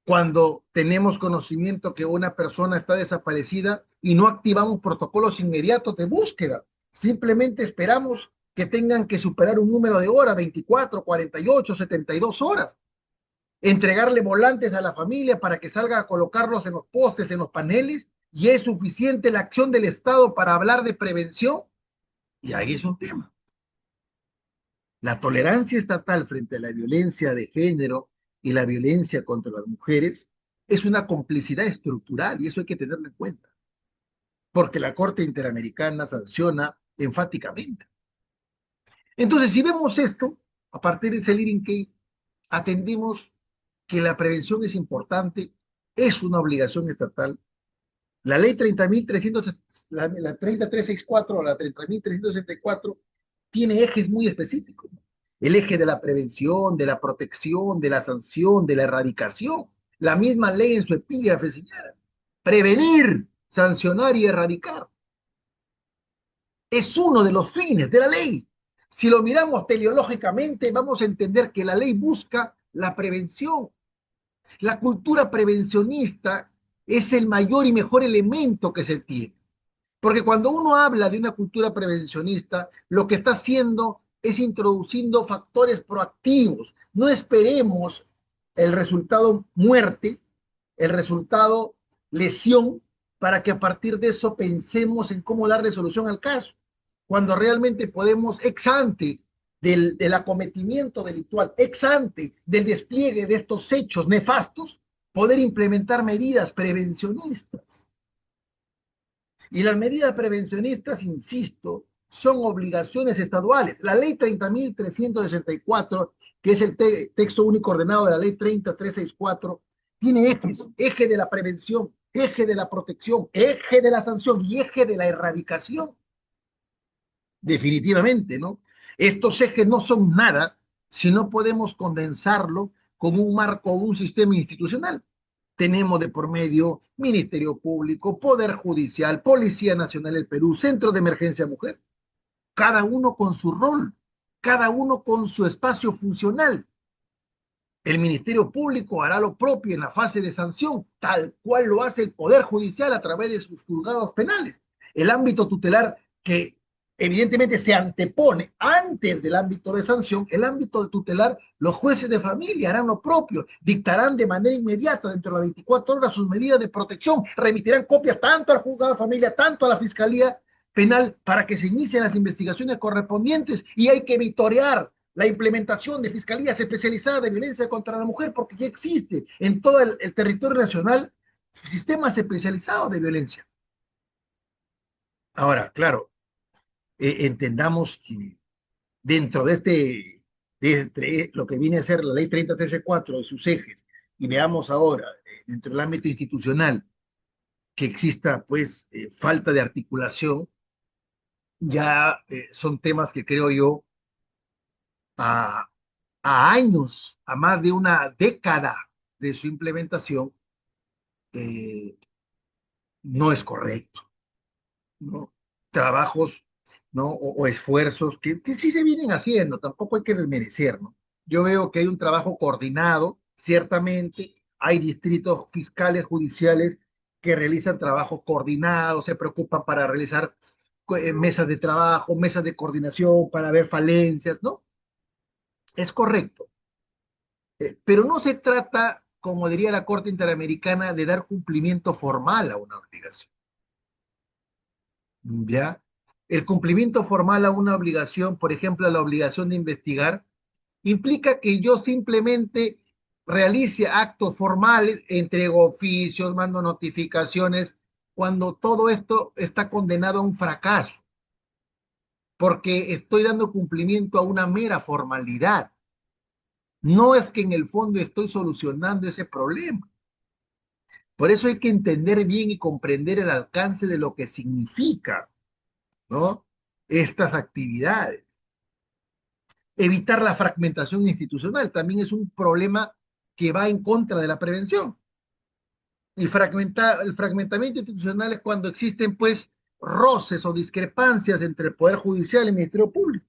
B: cuando tenemos conocimiento que una persona está desaparecida y no activamos protocolos inmediatos de búsqueda. Simplemente esperamos que tengan que superar un número de horas, 24, 48, 72 horas. Entregarle volantes a la familia para que salga a colocarlos en los postes, en los paneles, y es suficiente la acción del Estado para hablar de prevención. Y ahí es un tema. La tolerancia estatal frente a la violencia de género y la violencia contra las mujeres es una complicidad estructural y eso hay que tenerlo en cuenta, porque la Corte Interamericana sanciona enfáticamente. Entonces, si vemos esto, a partir de ese leading case, atendimos que la prevención es importante, es una obligación estatal. La ley 30.300, la 3364 o la 30.364 tiene ejes muy específicos, ¿no? El eje de la prevención, de la protección, de la sanción, de la erradicación. La misma ley en su epígrafe señala: prevenir, sancionar y erradicar. Es uno de los fines de la ley. Si lo miramos teleológicamente, vamos a entender que la ley busca la prevención. La cultura prevencionista es el mayor y mejor elemento que se tiene. Porque cuando uno habla de una cultura prevencionista, lo que está haciendo es introduciendo factores proactivos. No esperemos el resultado muerte, el resultado lesión, para que a partir de eso pensemos en cómo darle solución al caso. Cuando realmente podemos, ex ante del acometimiento delictual, ex ante del despliegue de estos hechos nefastos, poder implementar medidas prevencionistas. Y las medidas prevencionistas, insisto, son obligaciones estaduales. La ley 30.364, que es el texto único ordenado de la ley 30.364, tiene ejes: eje de la prevención, eje de la protección, eje de la sanción y eje de la erradicación. Definitivamente, ¿no? Estos ejes no son nada si no podemos condensarlo con un marco, un sistema institucional. Tenemos de por medio Ministerio Público, Poder Judicial, Policía Nacional del Perú, Centro de Emergencia Mujer, cada uno con su rol, cada uno con su espacio funcional. El Ministerio Público hará lo propio en la fase de sanción, tal cual lo hace el Poder Judicial a través de sus juzgados penales. El ámbito tutelar que Evidentemente se antepone antes del ámbito de sanción, el ámbito de tutelar, los jueces de familia harán lo propio, dictarán de manera inmediata, dentro de las 24 horas, sus medidas de protección, remitirán copias tanto al juzgado de familia, tanto a la Fiscalía Penal, para que se inicien las investigaciones correspondientes, y hay que vitorear la implementación de fiscalías especializadas de violencia contra la mujer, porque ya existe en todo el territorio nacional sistemas especializados de violencia. Ahora, claro, entendamos que dentro de lo que viene a ser la ley 3013-4 y sus ejes, y veamos ahora, dentro del ámbito institucional, que exista pues falta de articulación, ya son temas que creo yo a, a años, a más de una década de su implementación, eh, no es correcto, ¿no? Trabajos, ¿no? O esfuerzos que sí se vienen haciendo, tampoco hay que desmerecer, ¿no? Yo veo que hay un trabajo coordinado, ciertamente, hay distritos fiscales judiciales que realizan trabajos coordinados, se preocupan para realizar mesas de trabajo, mesas de coordinación para ver falencias, ¿no? Es correcto. Pero no se trata, como diría la Corte Interamericana, de dar cumplimiento formal a una obligación. ¿Ya? El cumplimiento formal a una obligación, por ejemplo, a la obligación de investigar, implica que yo simplemente realice actos formales, entrego oficios, mando notificaciones, cuando todo esto está condenado a un fracaso, porque estoy dando cumplimiento a una mera formalidad. No es que en el fondo estoy solucionando ese problema. Por eso hay que entender bien y comprender el alcance de lo que significa, ¿no? Estas actividades. Evitar la fragmentación institucional también es un problema que va en contra de la prevención. El fragmentamiento institucional es cuando existen, pues, roces o discrepancias entre el Poder Judicial y el Ministerio Público,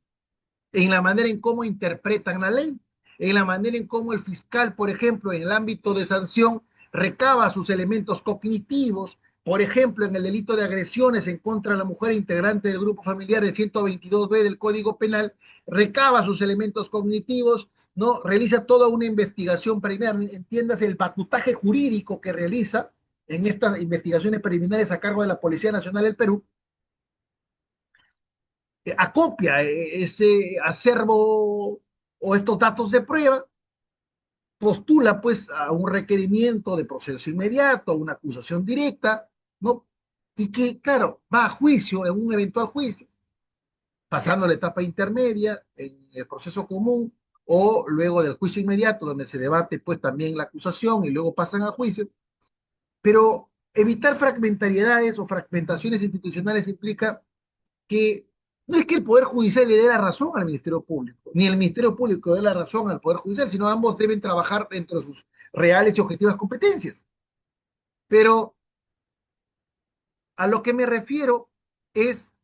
B: en la manera en cómo interpretan la ley, en la manera en cómo el fiscal, por ejemplo, en el ámbito de sanción, recaba sus elementos cognitivos, por ejemplo, en el delito de agresiones en contra de la mujer integrante del grupo familiar de 122B del Código Penal, recaba sus elementos cognitivos, ¿no? Realiza toda una investigación preliminar, entiéndase el batutaje jurídico que realiza en estas investigaciones preliminares a cargo de la Policía Nacional del Perú, acopia ese acervo o estos datos de prueba, postula pues a un requerimiento de proceso inmediato, a una acusación directa, ¿no? Y que, claro, va a juicio, en un eventual juicio, pasando la etapa intermedia, en el proceso común, o luego del juicio inmediato, donde se debate pues también la acusación y luego pasan a juicio. Pero evitar fragmentariedades o fragmentaciones institucionales implica que no es que el Poder Judicial le dé la razón al Ministerio Público, ni el Ministerio Público le dé la razón al Poder Judicial, sino ambos deben trabajar dentro de sus reales y objetivas competencias. Pero a lo que me refiero es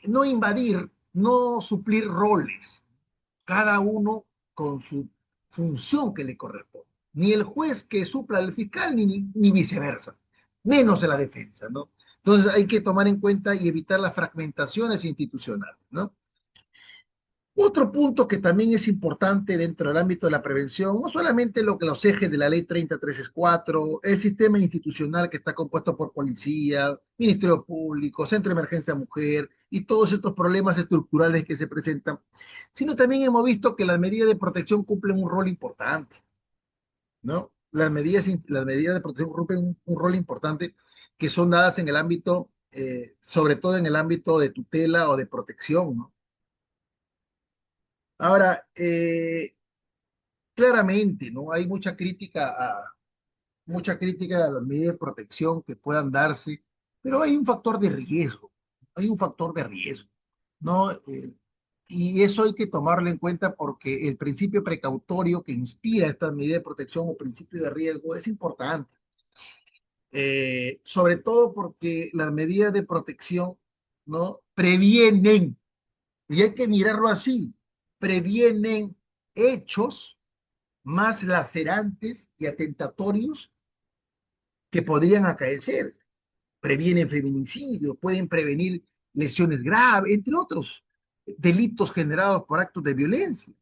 B: no invadir, no suplir roles, cada uno con su función que le corresponde. Ni el juez que supla al fiscal, ni viceversa, menos en la defensa, ¿no? Entonces hay que tomar en cuenta y evitar las fragmentaciones institucionales, ¿no? Otro punto que también es importante dentro del ámbito de la prevención, no solamente lo que los ejes de la ley 3034, el sistema institucional que está compuesto por policía, Ministerio Público, Centro de Emergencia Mujer y todos estos problemas estructurales que se presentan, sino también hemos visto que las medidas de protección cumplen un rol importante, ¿no? Las medidas de protección cumplen un rol importante que son dadas en el ámbito, sobre todo en el ámbito de tutela o de protección, ¿no? Ahora, claramente, ¿no? Hay mucha crítica a las medidas de protección que puedan darse, pero hay un factor de riesgo, hay un factor de riesgo, ¿no? Y eso hay que tomarlo en cuenta porque el principio precautorio que inspira estas medidas de protección o principio de riesgo es importante. Sobre todo porque las medidas de protección, ¿no? Previenen, y hay que mirarlo así, previenen hechos más lacerantes y atentatorios que podrían acaecer. Previenen feminicidios, pueden prevenir lesiones graves, entre otros delitos generados por actos de violencia.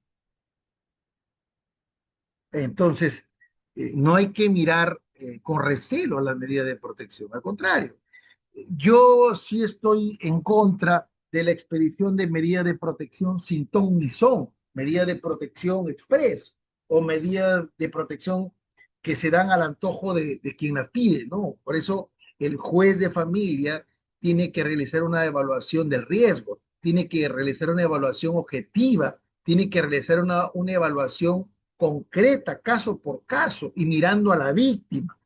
B: Entonces, no hay que mirar con recelo a las medidas de protección, al contrario. Yo sí estoy en contra de la expedición de medidas de protección sin ton ni son, medidas de protección express o medidas de protección que se dan al antojo de quien las pide, ¿no? Por eso el juez de familia tiene que realizar una evaluación del riesgo, tiene que realizar una evaluación objetiva, tiene que realizar una evaluación concreta, caso por caso, y mirando a la víctima,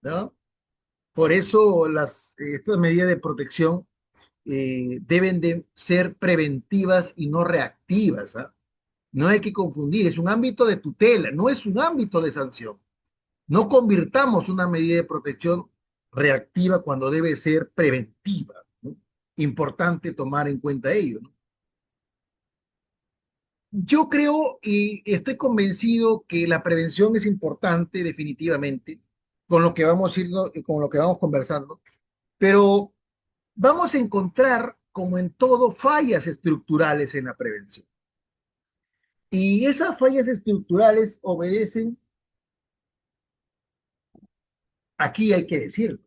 B: ¿no? Por eso estas medidas de protección deben de ser preventivas y no reactivas, ¿ah? No hay que confundir, es un ámbito de tutela, no es un ámbito de sanción. No convirtamos una medida de protección reactiva cuando debe ser preventiva, ¿no? Importante tomar en cuenta ello, ¿no? Yo creo y estoy convencido que la prevención es importante definitivamente con lo que vamos a ir, con lo que vamos conversando, pero vamos a encontrar, como en todo, fallas estructurales en la prevención. Y esas fallas estructurales obedecen, aquí hay que decirlo,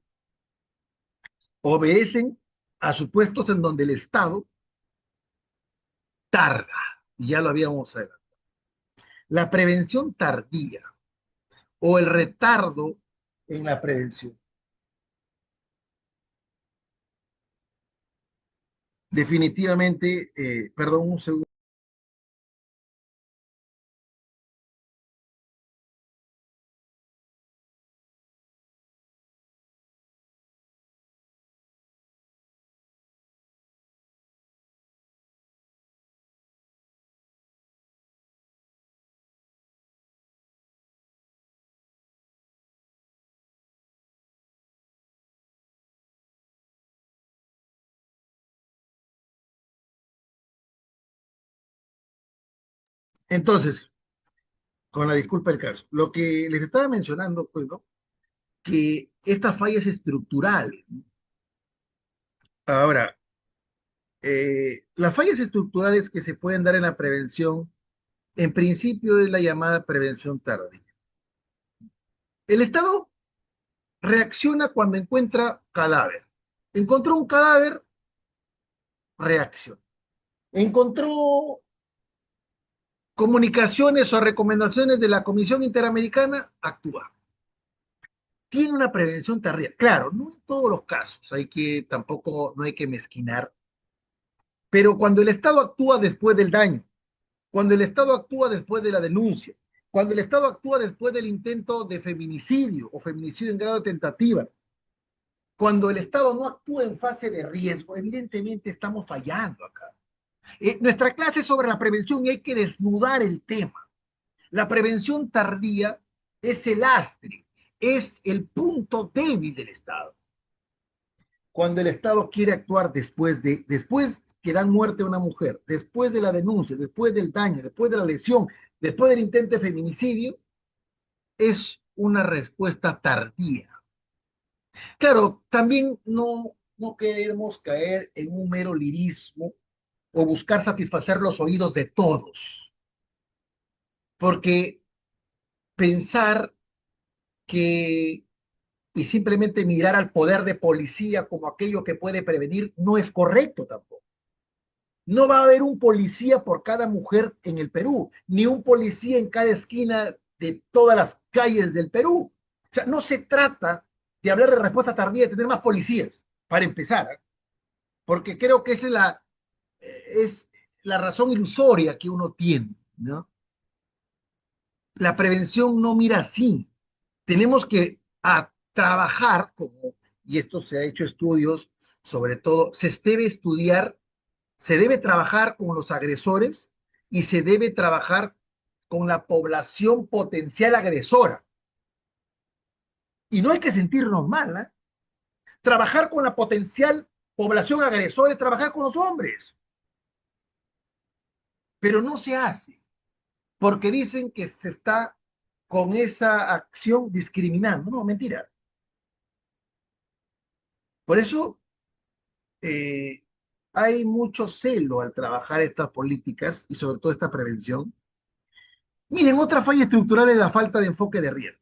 B: obedecen a supuestos en donde el Estado tarda, y ya lo habíamos sabido. La prevención tardía o el retardo en la prevención. Definitivamente, perdón un segundo. Entonces, con la disculpa del caso, lo que les estaba mencionando, pues, ¿no? Que estas fallas estructurales, ¿no? Ahora, las fallas estructurales que se pueden dar en la prevención, en principio es la llamada prevención tardía. El Estado reacciona cuando encuentra cadáver. Encontró un cadáver, reacciona. Encontró comunicaciones o recomendaciones de la Comisión Interamericana, actúa. Tiene una prevención tardía. Claro, no en todos los casos, hay que tampoco, no hay que mezquinar, pero cuando el Estado actúa después del daño, cuando el Estado actúa después de la denuncia, cuando el Estado actúa después del intento de feminicidio o feminicidio en grado de tentativa, cuando el Estado no actúa en fase de riesgo, evidentemente estamos fallando acá. Nuestra clase es sobre la prevención y hay que desnudar el tema. La prevención tardía es el lastre, es el punto débil del Estado. Cuando el Estado quiere actuar después que dan muerte a una mujer, después de la denuncia, después del daño, después de la lesión, después del intento de feminicidio, es una respuesta tardía. Claro, también no queremos caer en un mero lirismo o buscar satisfacer los oídos de todos, porque pensar que y simplemente mirar al poder de policía como aquello que puede prevenir no es correcto tampoco. No va a haber un policía por cada mujer en el Perú, ni un policía en cada esquina de todas las calles del Perú. O sea, no se trata de hablar de respuesta tardía, de tener más policías, para empezar, ¿eh? Porque creo que esa es la razón ilusoria que uno tiene, ¿no? La prevención no mira así. Tenemos que trabajar, como, y esto se ha hecho estudios, sobre todo, se debe estudiar, se debe trabajar con los agresores y se debe trabajar con la población potencial agresora. Y no hay que sentirnos mal, ¿eh? Trabajar con la potencial población agresora es trabajar con los hombres, pero no se hace porque dicen que se está con esa acción discriminando. No, mentira. Por eso, eh, hay mucho celo al trabajar estas políticas y sobre todo esta prevención. Miren, otra falla estructural es la falta de enfoque de riesgo.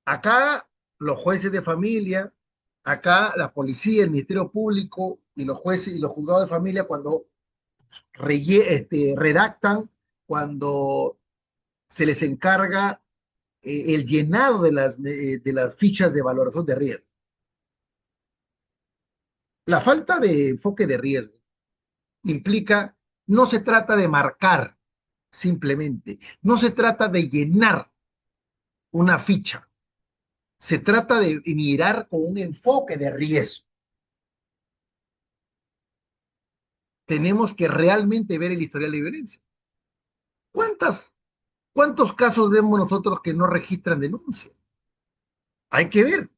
B: Acá los jueces de familia, acá la policía, el Ministerio Público y los jueces y los juzgados de familia cuando redactan, cuando se les encarga el llenado de las fichas de valoración de riesgo. La falta de enfoque de riesgo implica, no se trata de marcar simplemente, no se trata de llenar una ficha, se trata de mirar con un enfoque de riesgo. Tenemos que realmente ver el historial de violencia. ¿Cuántas, ¿Cuántos casos vemos nosotros que no registran denuncia? Hay que ver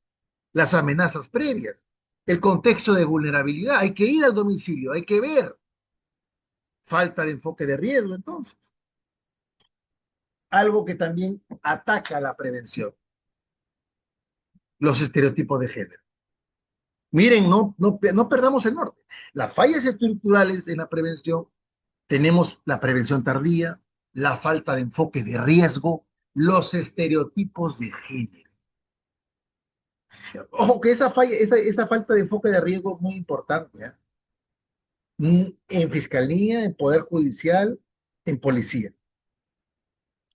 B: las amenazas previas, el contexto de vulnerabilidad, hay que ir al domicilio, hay que ver. Falta de enfoque de riesgo, entonces. Algo que también ataca a la prevención, los estereotipos de género. Miren, no perdamos el norte. Las fallas estructurales en la prevención, tenemos la prevención tardía, la falta de enfoque de riesgo, los estereotipos de género. Ojo que esa falta de enfoque de riesgo es muy importante, ¿eh? En fiscalía, en poder judicial, en policía,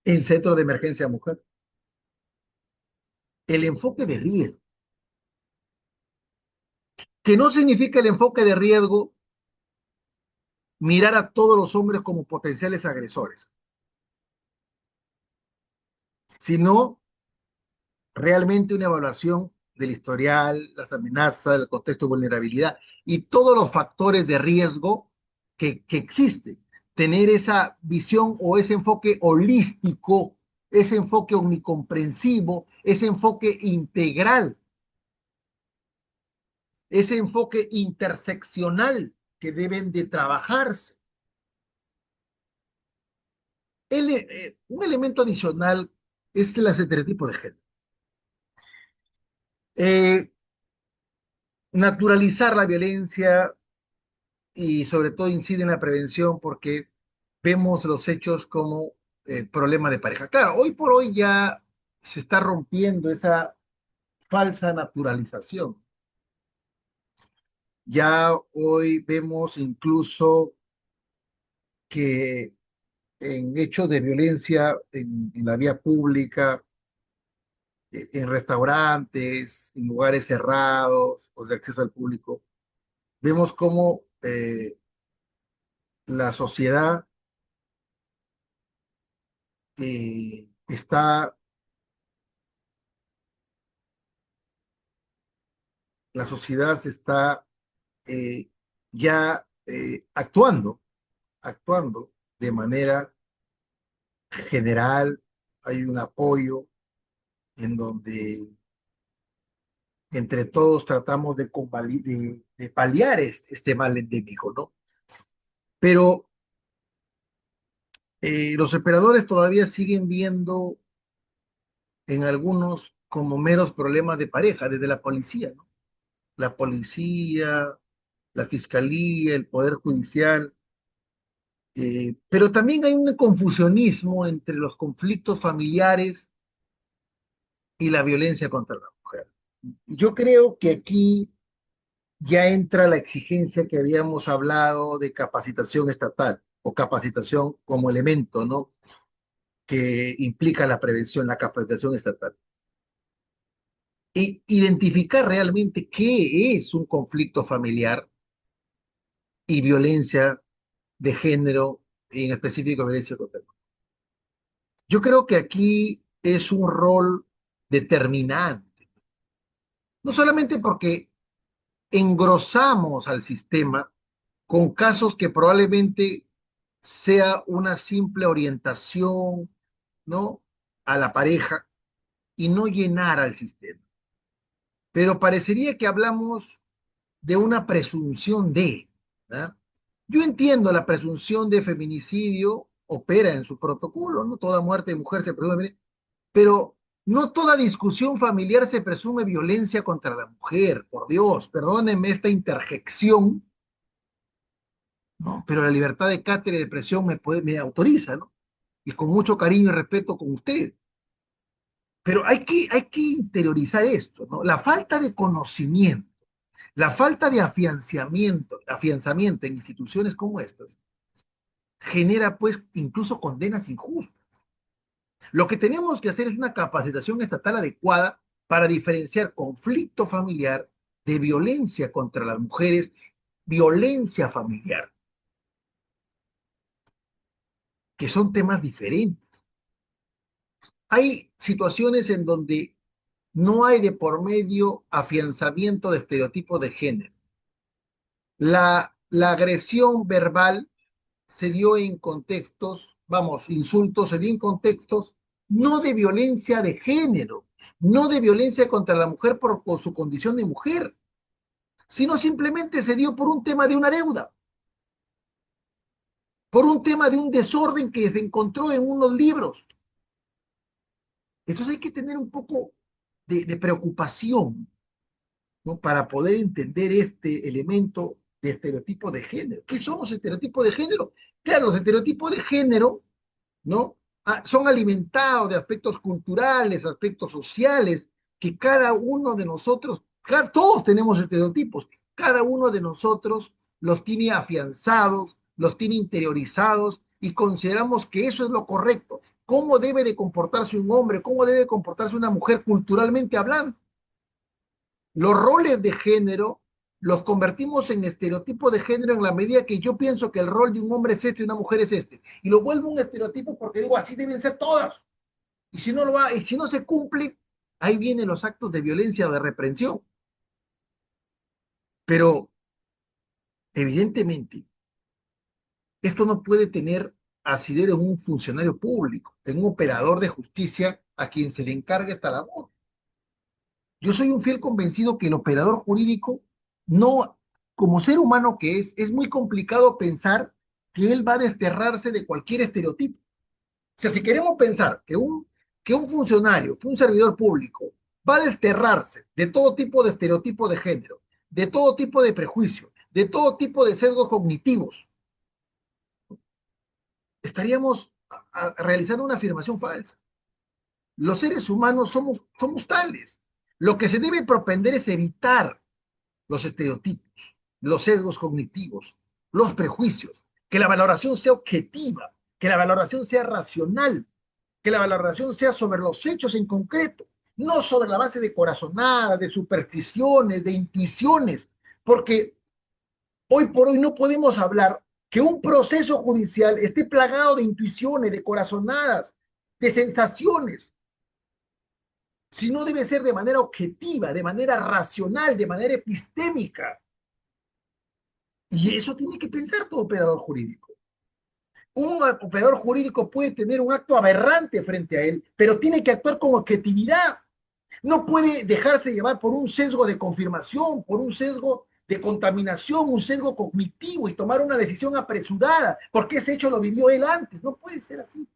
B: en centro de emergencia mujer. El enfoque de riesgo, que no significa el enfoque de riesgo mirar a todos los hombres como potenciales agresores, sino realmente una evaluación del historial, las amenazas, el contexto de vulnerabilidad y todos los factores de riesgo que existen. Tener esa visión o ese enfoque holístico, ese enfoque omnicomprensivo, ese enfoque integral, ese enfoque interseccional que deben de trabajarse. Un elemento adicional es el estereotipo de género. Eh, Naturalizar la violencia y sobre todo incide en la prevención porque vemos los hechos como problema de pareja. Claro, hoy por hoy ya se está rompiendo esa falsa naturalización. Ya hoy vemos incluso que en hechos de violencia en la vía pública, en restaurantes, en lugares cerrados o de acceso al público, vemos cómo la sociedad está, la sociedad se está eh, ya actuando de manera general, hay un apoyo en donde entre todos tratamos de paliar este mal endémico, ¿no? Pero los operadores todavía siguen viendo en algunos como meros problemas de pareja, desde la policía, ¿no? La policía, la fiscalía, el poder judicial, pero también hay un confusionismo entre los conflictos familiares y la violencia contra la mujer. Yo creo que aquí ya entra la exigencia que habíamos hablado de capacitación estatal o capacitación como elemento, ¿no? Que implica la prevención, la capacitación estatal. E identificar realmente qué es un conflicto familiar y violencia de género, en específico violencia contra la mujer. Yo creo que aquí es un rol determinante, no solamente porque engrosamos al sistema con casos que probablemente sea una simple orientación, ¿no? A la pareja y no llenar al sistema. Pero parecería que hablamos de una presunción de, ¿verdad? Yo entiendo la presunción de feminicidio, opera en su protocolo, ¿no? Toda muerte de mujer se presume, pero No toda discusión familiar se presume violencia contra la mujer, por Dios, perdónenme esta interjección, ¿no? Pero la libertad de cátedra y de expresión me autoriza, ¿no? Y con mucho cariño y respeto con usted. Pero hay que interiorizar esto, ¿no? La falta de conocimiento, la falta de afianzamiento en instituciones como estas, genera pues incluso condenas injustas. Lo que tenemos que hacer es una capacitación estatal adecuada para diferenciar conflicto familiar de violencia contra las mujeres, violencia familiar, que son temas diferentes. Hay situaciones en donde no hay de por medio afianzamiento de estereotipos de género. La agresión verbal se dio en contextos, vamos, insultos, se dio en contextos no de violencia de género, no de violencia contra la mujer por su condición de mujer, sino simplemente se dio por un tema de una deuda, por un tema de un desorden que se encontró en unos libros. Entonces hay que tener un poco de preocupación, ¿no? Para poder entender este elemento de estereotipo de género. ¿Qué son los estereotipos de género? Claro, los estereotipos de género, ¿no? Son alimentados de aspectos culturales, aspectos sociales, que cada uno de nosotros, todos tenemos estereotipos, cada uno de nosotros los tiene afianzados, los tiene interiorizados y consideramos que eso es lo correcto. ¿Cómo debe de comportarse un hombre? ¿Cómo debe comportarse una mujer culturalmente hablando? Los roles de género los convertimos en estereotipos de género en la medida que yo pienso que el rol de un hombre es este y una mujer es este. Y lo vuelvo un estereotipo porque digo, así deben ser todas. Y si no lo va, y si no se cumple, ahí vienen los actos de violencia o de reprensión. Pero evidentemente, esto no puede tener asidero en un funcionario público, en un operador de justicia a quien se le encargue esta labor. Yo soy un fiel convencido que el operador jurídico no, como ser humano que es muy complicado pensar que él va a desterrarse de cualquier estereotipo. O sea, si queremos pensar que un funcionario, que un servidor público va a desterrarse de todo tipo de estereotipo de género, de todo tipo de prejuicio, de todo tipo de sesgos cognitivos, estaríamos realizando una afirmación falsa. Los seres humanos somos tales. Lo que se debe propender es evitar los estereotipos, los sesgos cognitivos, los prejuicios, que la valoración sea objetiva, que la valoración sea racional, que la valoración sea sobre los hechos en concreto, no sobre la base de corazonadas, de supersticiones, de intuiciones, porque hoy por hoy no podemos hablar que un proceso judicial esté plagado de intuiciones, de corazonadas, de sensaciones, sino debe ser de manera objetiva, de manera racional, de manera epistémica. Y eso tiene que pensar todo operador jurídico. Un operador jurídico puede tener un acto aberrante frente a él, pero tiene que actuar con objetividad. No puede dejarse llevar por un sesgo de confirmación, por un sesgo de contaminación, un sesgo cognitivo y tomar una decisión apresurada, porque ese hecho lo vivió él antes. No puede ser así.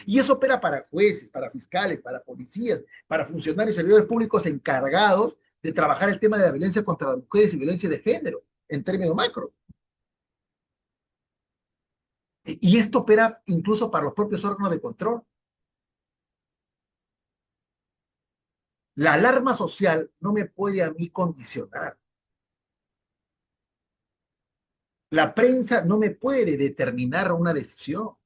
B: Y eso opera para jueces, para fiscales, para policías, para funcionarios y servidores públicos encargados de trabajar el tema de la violencia contra las mujeres y violencia de género, en términos macro. Y esto opera incluso para los propios órganos de control. La alarma social no me puede a mí condicionar. La prensa no me puede determinar una decisión.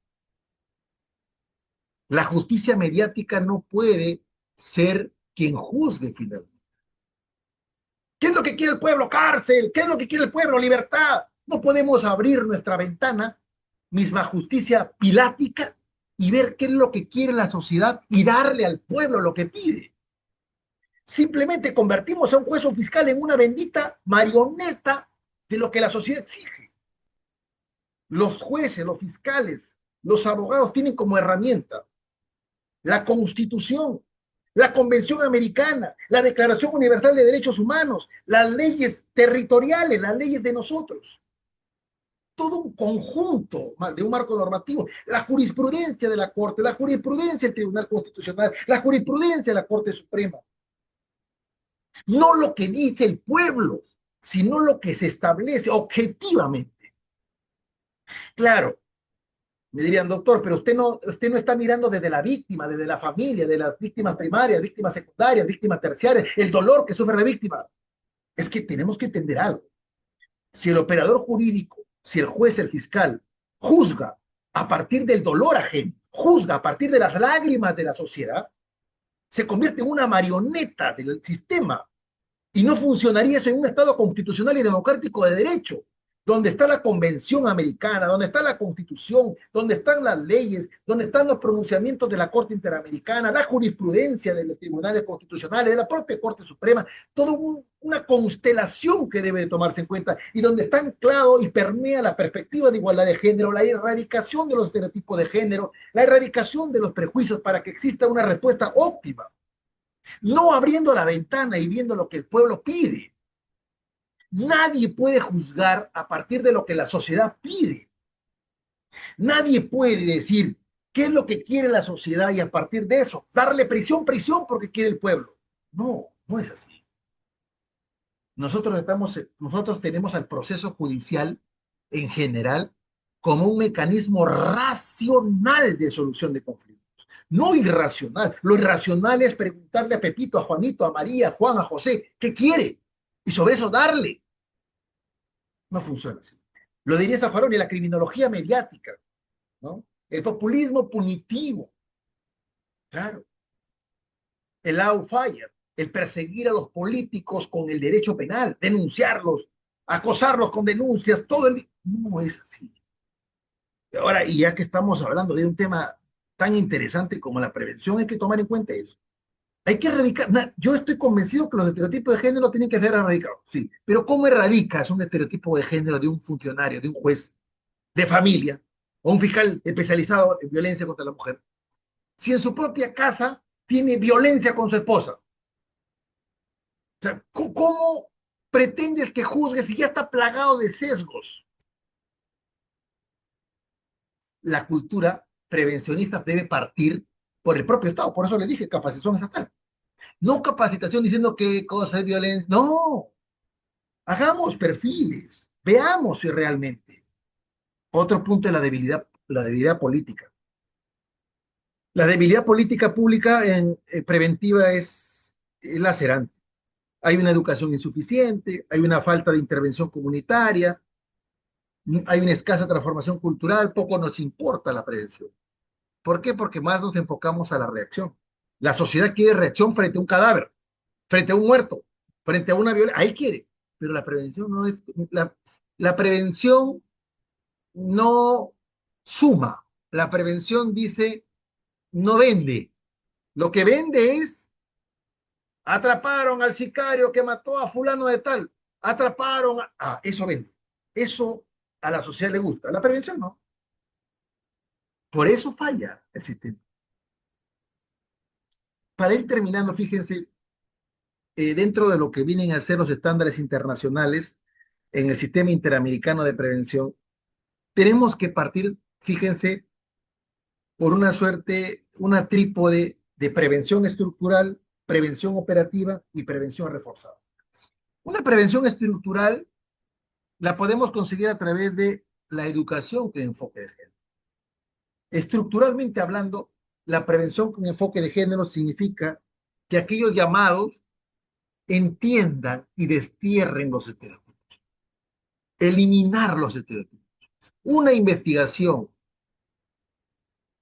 B: La justicia mediática no puede ser quien juzgue finalmente. ¿Qué es lo que quiere el pueblo? Cárcel. ¿Qué es lo que quiere el pueblo? Libertad. No podemos abrir nuestra ventana, misma justicia pilática, y ver qué es lo que quiere la sociedad y darle al pueblo lo que pide. Simplemente convertimos a un juez o fiscal en una bendita marioneta de lo que la sociedad exige. Los jueces, los fiscales, los abogados tienen como herramienta la Constitución, la Convención Americana, la Declaración Universal de Derechos Humanos, las leyes territoriales, las leyes de nosotros. todo un conjunto de un marco normativo, la jurisprudencia de la Corte, la jurisprudencia del Tribunal Constitucional, la jurisprudencia de la Corte Suprema. No lo que dice el pueblo, sino lo que se establece objetivamente. Claro, me dirían, doctor, pero usted no está mirando desde la víctima, desde la familia, de las víctimas primarias, víctimas secundarias, víctimas terciarias, el dolor que sufre la víctima. Es que tenemos que entender algo. Si el operador jurídico, si el juez, el fiscal, juzga a partir del dolor ajeno, juzga a partir de las lágrimas de la sociedad, se convierte en una marioneta del sistema. Y no funcionaría eso en un Estado constitucional y democrático de derecho, donde está la Convención Americana, donde está la Constitución, donde están las leyes, donde están los pronunciamientos de la Corte Interamericana, la jurisprudencia de los tribunales constitucionales, de la propia Corte Suprema, toda una constelación que debe de tomarse en cuenta y donde está anclado y permea la perspectiva de igualdad de género, la erradicación de los estereotipos de género, la erradicación de los prejuicios para que exista una respuesta óptima, no abriendo la ventana y viendo lo que el pueblo pide. Nadie puede juzgar a partir de lo que la sociedad pide. Nadie puede decir qué es lo que quiere la sociedad y a partir de eso darle prisión, prisión porque quiere el pueblo. No, no es así. Nosotros tenemos al proceso judicial en general como un mecanismo racional de solución de conflictos, no irracional. Lo irracional es preguntarle a Pepito, a Juanito, a María, a Juan, a José, ¿qué quiere? Y sobre eso darle. No funciona así. Lo diría Zaffaroni, la criminología mediática, ¿no? El populismo punitivo, claro. El lawfare, el perseguir a los políticos con el derecho penal, denunciarlos, acosarlos con denuncias, todo el... No es así. Ahora, y ya que estamos hablando de un tema tan interesante como la prevención, hay que tomar en cuenta eso. Hay que erradicar. Yo estoy convencido que los estereotipos de género tienen que ser erradicados, sí. Pero ¿cómo erradicas un estereotipo de género de un funcionario, de un juez, de familia, o un fiscal especializado en violencia contra la mujer, si en su propia casa tiene violencia con su esposa? O sea, ¿cómo pretendes que juzgue si ya está plagado de sesgos? La cultura prevencionista debe partir por el propio Estado. Por eso le dije capacitación estatal. No capacitación diciendo qué cosa es violencia. No, hagamos perfiles, veamos si realmente. Otro punto es la debilidad política. La debilidad política pública preventiva es lacerante. Hay una educación insuficiente, hay una falta de intervención comunitaria, hay una escasa transformación cultural, poco nos importa la prevención. ¿Por qué? Porque más nos enfocamos a la reacción. La sociedad quiere reacción frente a un cadáver, frente a un muerto, frente a una violencia. Ahí quiere, pero la prevención no es. La prevención no suma. La prevención dice, no vende. Lo que vende es, atraparon al sicario que mató a fulano de tal. Atraparon a... Ah, eso vende. Eso a la sociedad le gusta. La prevención no. Por eso falla el sistema. Para ir terminando, fíjense, dentro de lo que vienen a ser los estándares internacionales en el sistema interamericano de prevención, tenemos que partir, fíjense, por una suerte, una trípode de prevención estructural, prevención operativa y prevención reforzada. Una prevención estructural la podemos conseguir a través de la educación con enfoque de género. Estructuralmente hablando, la prevención con enfoque de género significa que aquellos llamados entiendan y destierren los estereotipos, eliminar los estereotipos. Una investigación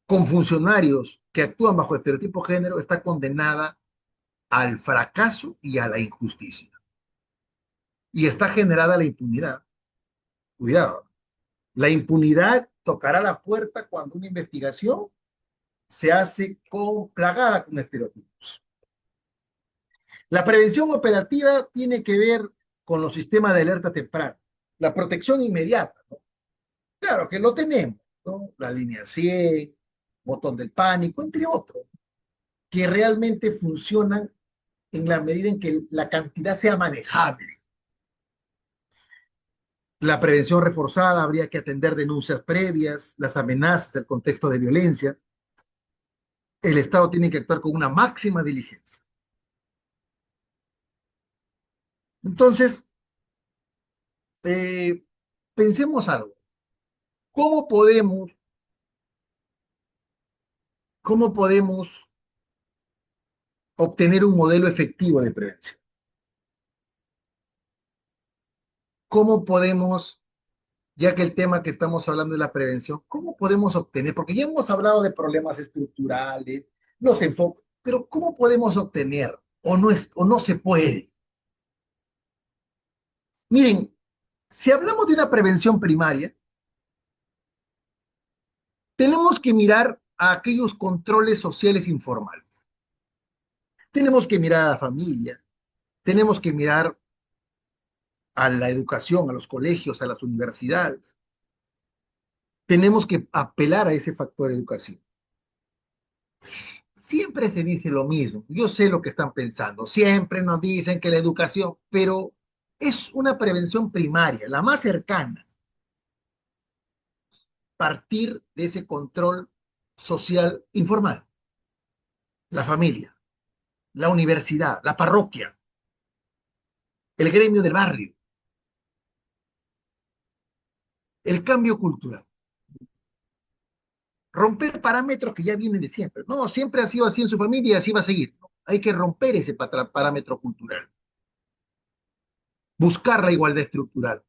B: con funcionarios que actúan bajo estereotipos de género está condenada al fracaso y a la injusticia. Y está generada la impunidad. Cuidado, la impunidad tocará la puerta cuando una investigación se hace plagada con estereotipos. La prevención operativa tiene que ver con los sistemas de alerta temprana, la protección inmediata, ¿no? Claro que lo tenemos, ¿no? La línea 100, botón del pánico, entre otros, que realmente funcionan en la medida en que la cantidad sea manejable. La prevención reforzada, habría que atender denuncias previas, las amenazas, el contexto de violencia. El Estado tiene que actuar con una máxima diligencia. Entonces, eh, pensemos algo. ¿Cómo podemos, cómo podemos obtener un modelo efectivo de prevención? ¿Cómo podemos, ya que el tema que estamos hablando es la prevención, cómo podemos obtener, porque ya hemos hablado de problemas estructurales, los enfoques, pero ¿cómo podemos obtener o no se puede? Miren, si hablamos de una prevención primaria, tenemos que mirar a aquellos controles sociales informales. Tenemos que mirar a la familia, tenemos que mirar a la educación, a los colegios, a las universidades. Tenemos que apelar a ese factor educación. Siempre se dice lo mismo. Yo sé lo que están pensando. Siempre nos dicen que la educación, pero es una prevención primaria, la más cercana. Partir de ese control social informal. La familia, la universidad, la parroquia, el gremio del barrio, el cambio cultural. Romper parámetros que ya vienen de siempre. No, siempre ha sido así en su familia y así va a seguir. ¿No? Hay que romper ese parámetro cultural. Buscar la igualdad estructural.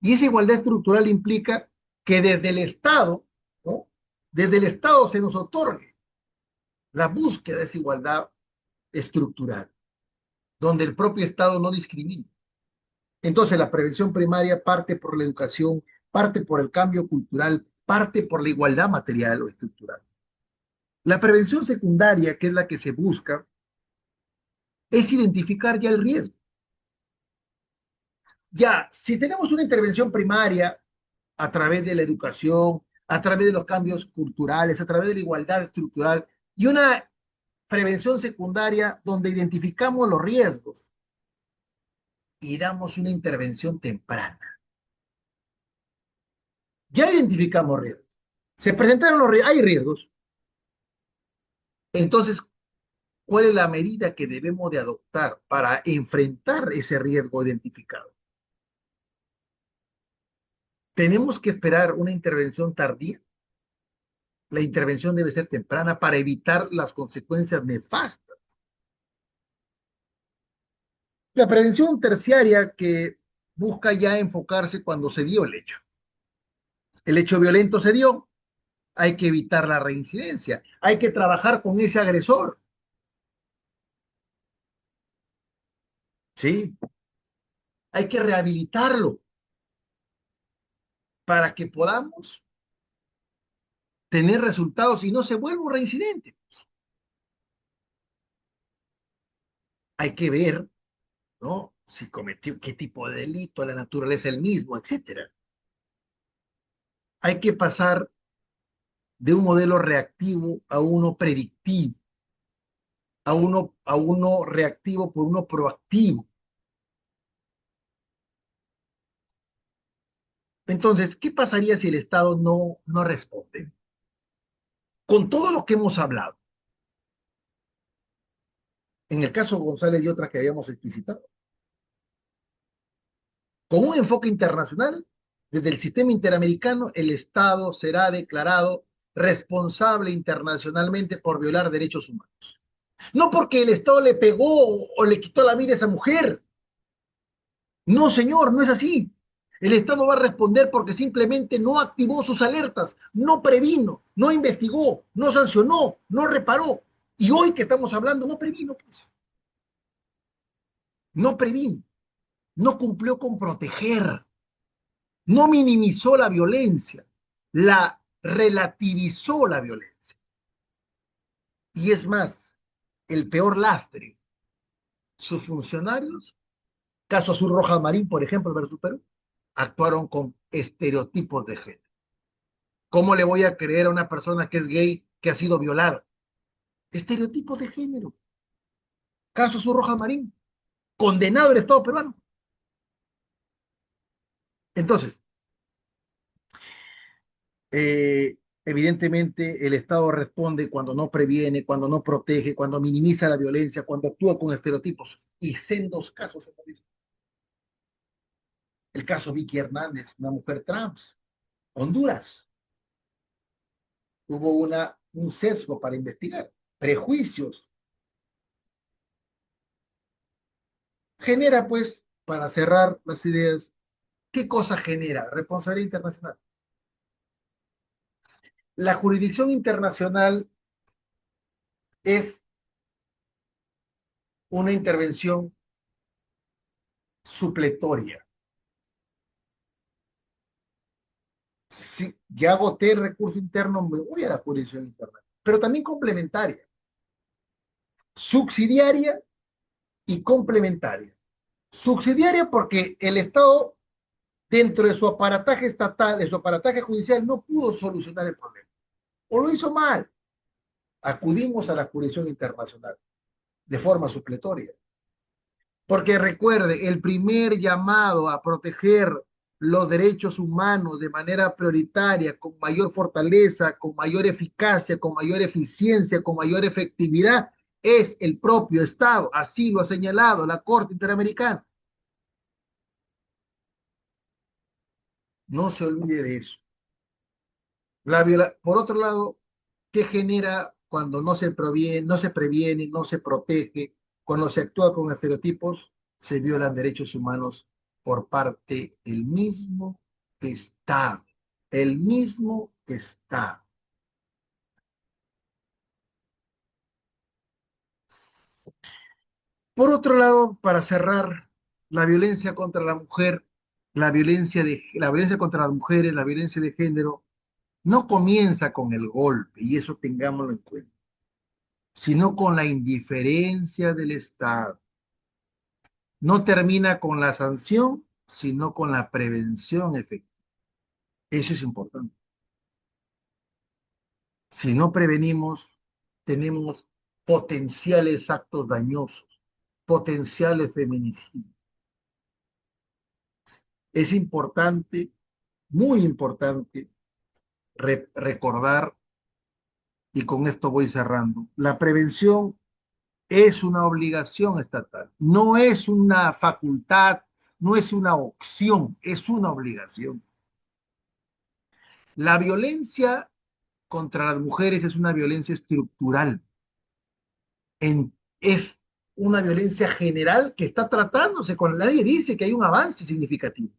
B: Y esa igualdad estructural implica que desde el Estado, ¿no? Desde el Estado se nos otorgue la búsqueda de esa igualdad estructural, donde el propio Estado no discrimina. Entonces la prevención primaria parte por la educación, parte por el cambio cultural, parte por la igualdad material o estructural. La prevención secundaria, que es la que se busca, es identificar ya el riesgo. Ya, si tenemos una intervención primaria a través de la educación, a través de los cambios culturales, a través de la igualdad estructural y una prevención secundaria donde identificamos los riesgos y damos una intervención temprana. Ya identificamos riesgos. Se presentaron los riesgos, hay riesgos. Entonces, ¿cuál es la medida que debemos de adoptar para enfrentar ese riesgo identificado? ¿Tenemos que esperar una intervención tardía? La intervención debe ser temprana para evitar las consecuencias nefastas. La prevención terciaria que busca ya enfocarse cuando se dio el hecho. El hecho violento se dio, hay que evitar la reincidencia, hay que trabajar con ese agresor, ¿sí? Hay que rehabilitarlo para que podamos tener resultados y no se vuelva un reincidente. Hay que ver, ¿no? Si cometió, qué tipo de delito, la naturaleza el mismo, etcétera. Hay que pasar de un modelo reactivo a uno predictivo, a uno reactivo por uno proactivo. Entonces, ¿qué pasaría si el Estado no responde? Con todo lo que hemos hablado, en el caso González y otras que habíamos explicitado, con un enfoque internacional, desde el sistema interamericano, el Estado será declarado responsable internacionalmente por violar derechos humanos. No porque el Estado le pegó o le quitó la vida a esa mujer. No, señor, no es así. El Estado va a responder porque simplemente no activó sus alertas, no previno, no investigó, no sancionó, no reparó. Y hoy que estamos hablando, no previno, pues. No previno, no cumplió con proteger, no minimizó la violencia, la relativizó la violencia. Y es más, el peor lastre, sus funcionarios, caso Azul Roja Marín, por ejemplo, versus Perú, actuaron con estereotipos de género. ¿Cómo le voy a creer a una persona que es gay que ha sido violada? Estereotipos de género. Caso Azul Roja Marín, condenado el Estado peruano. Entonces, evidentemente el Estado responde cuando no previene, cuando no protege, cuando minimiza la violencia, cuando actúa con estereotipos. Y sendos casos hemos visto. El caso Vicky Hernández, una mujer trans, Honduras. Hubo un sesgo para investigar, prejuicios. Genera, pues, para cerrar las ideas, ¿qué cosa genera? Responsabilidad internacional. La jurisdicción internacional es una intervención supletoria. Si ya agoté el recurso interno, me voy a la jurisdicción internacional, pero también complementaria, subsidiaria y complementaria. Subsidiaria porque el Estado, dentro de su aparataje estatal, de su aparataje judicial, no pudo solucionar el problema, o lo hizo mal. Acudimos a la jurisdicción internacional de forma supletoria. Porque recuerde, el primer llamado a proteger los derechos humanos de manera prioritaria, con mayor fortaleza, con mayor eficacia, con mayor eficiencia, con mayor efectividad, es el propio Estado. Así lo ha señalado la Corte Interamericana. No se olvide de eso. Por otro lado, ¿qué genera cuando no se previene, no se protege, cuando se actúa con estereotipos? Se violan derechos humanos por parte del mismo Estado. El mismo Estado. Por otro lado, para cerrar, la violencia contra la mujer, la violencia contra las mujeres, la violencia de género, no comienza con el golpe, y eso tengámoslo en cuenta, sino con la indiferencia del Estado. No termina con la sanción, sino con la prevención efectiva. Eso es importante. Si no prevenimos, tenemos potenciales actos dañosos, potenciales feminicidios. Es importante, muy importante, recordar, y con esto voy cerrando, la prevención es una obligación estatal, no es una facultad, no es una opción, es una obligación. La violencia contra las mujeres es una violencia estructural, es una violencia general que está tratándose con nadie dice que hay un avance significativo.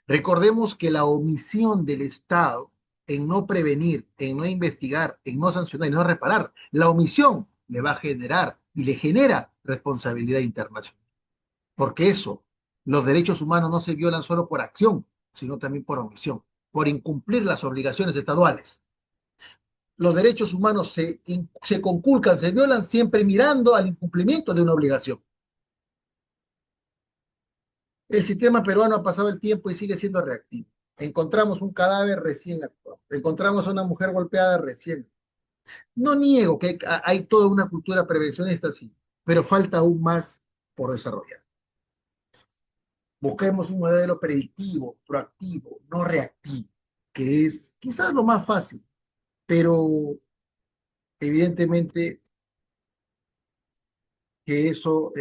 B: Recordemos que la omisión del Estado en no prevenir, en no investigar, en no sancionar y no reparar, la omisión le va a generar y le genera responsabilidad internacional. Porque eso, los derechos humanos no se violan solo por acción, sino también por omisión, por incumplir las obligaciones estaduales. Los derechos humanos se conculcan, se violan siempre mirando al incumplimiento de una obligación. El sistema peruano ha pasado el tiempo y sigue siendo reactivo. Encontramos un cadáver recién actuado. Encontramos a una mujer golpeada recién. No niego que hay toda una cultura prevencionista, sí, pero falta aún más por desarrollar. Busquemos un modelo predictivo, proactivo, no reactivo, que es quizás lo más fácil, pero evidentemente que eso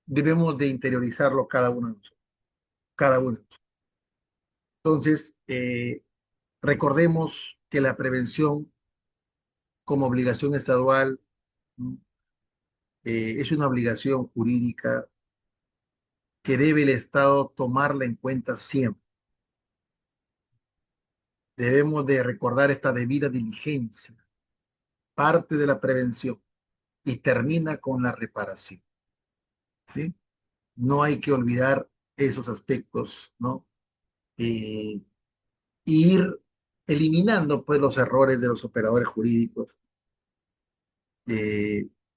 B: debemos de interiorizarlo cada uno de nosotros, cada uno. Entonces, recordemos que la prevención como obligación estadual es una obligación jurídica que debe el Estado tomarla en cuenta siempre. Debemos de recordar esta debida diligencia, parte de la prevención y termina con la reparación, ¿sí? No hay que olvidar esos aspectos, ¿no? Ir eliminando pues los errores de los operadores jurídicos,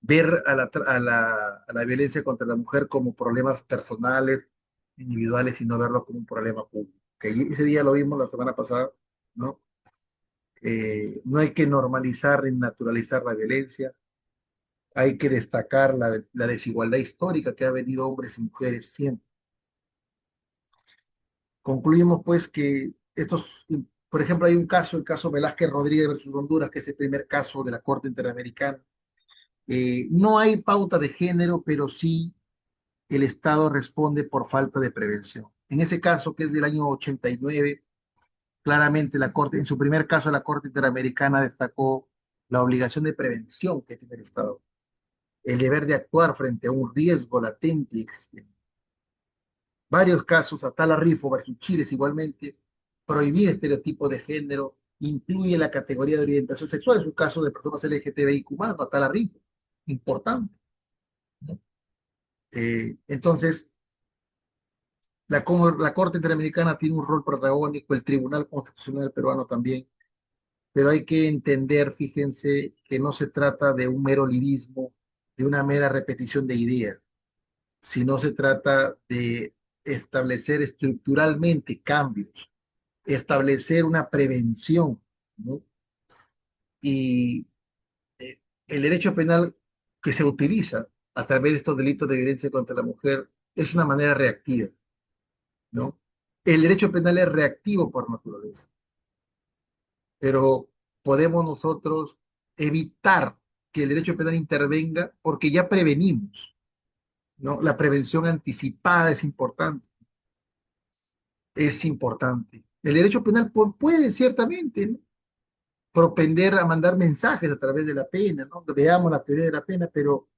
B: ver a la violencia contra la mujer como problemas personales, individuales, y no verlo como un problema público. Que ese día lo vimos la semana pasada, ¿no? No hay que normalizar ni naturalizar la violencia, Hay que destacar la desigualdad histórica que ha venido hombres y mujeres siempre. Concluimos pues que estos, por ejemplo, hay un caso, el caso Velázquez Rodríguez versus Honduras, que es el primer caso de la Corte Interamericana. No hay pauta de género, pero sí el Estado responde por falta de prevención. En ese caso, que es del año 89, claramente la Corte, en su primer caso, la Corte Interamericana destacó la obligación de prevención que tiene el Estado, el deber de actuar frente a un riesgo latente y existente. Varios casos, Atala Rifo versus Chires igualmente, prohibir estereotipos de género, incluye la categoría de orientación sexual, es un caso de personas LGTBIQ+, Atala Rifo, importante, ¿no? Entonces, la Corte Interamericana tiene un rol protagónico, el Tribunal Constitucional peruano también, pero hay que entender, fíjense, que no se trata de un mero lirismo, de una mera repetición de ideas, sino se trata de establecer estructuralmente cambios, establecer una prevención, ¿no? Y el derecho penal que se utiliza a través de estos delitos de violencia contra la mujer es una manera reactiva, ¿no? El derecho penal es reactivo por naturaleza, pero podemos nosotros evitar que el derecho penal intervenga porque ya prevenimos, ¿no? La prevención anticipada es importante, es importante. El derecho penal puede ciertamente, ¿no?, propender a mandar mensajes a través de la pena, ¿no? Veamos la teoría de la pena, pero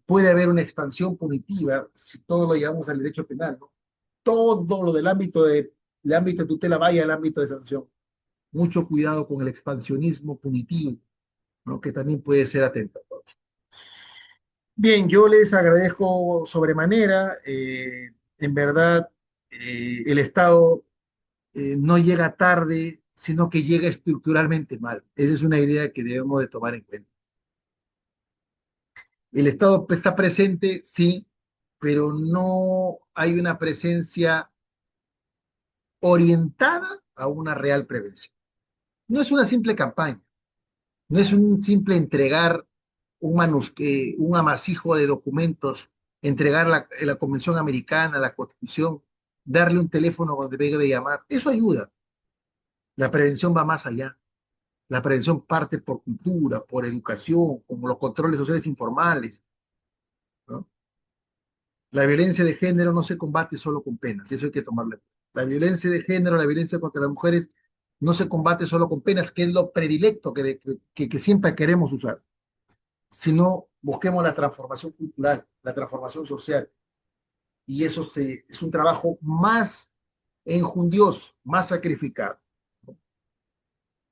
B: puede haber una expansión punitiva si todo lo llevamos al derecho penal, ¿no? Todo lo del ámbito de tutela vaya al ámbito de sanción. Mucho cuidado con el expansionismo punitivo, ¿no?, que también puede ser atentatorio. Bien, yo les agradezco sobremanera. En verdad, el Estado no llega tarde, sino que llega estructuralmente mal. Esa es una idea que debemos de tomar en cuenta. El Estado está presente, sí, pero no hay una presencia orientada a una real prevención. No es una simple campaña, no es un simple entregar un amasijo de documentos, entregar la Convención Americana, la Constitución, darle un teléfono donde debe llamar. Eso ayuda. La prevención va más allá. La prevención parte por cultura, por educación, como los controles sociales informales, ¿no? La violencia de género no se combate solo con penas, eso hay que tomarlo en cuenta. La violencia de género, la violencia contra las mujeres, no se combate solo con penas, que es lo predilecto que siempre queremos usar, sino busquemos la transformación cultural, la transformación social, y es un trabajo más enjundioso, más sacrificado.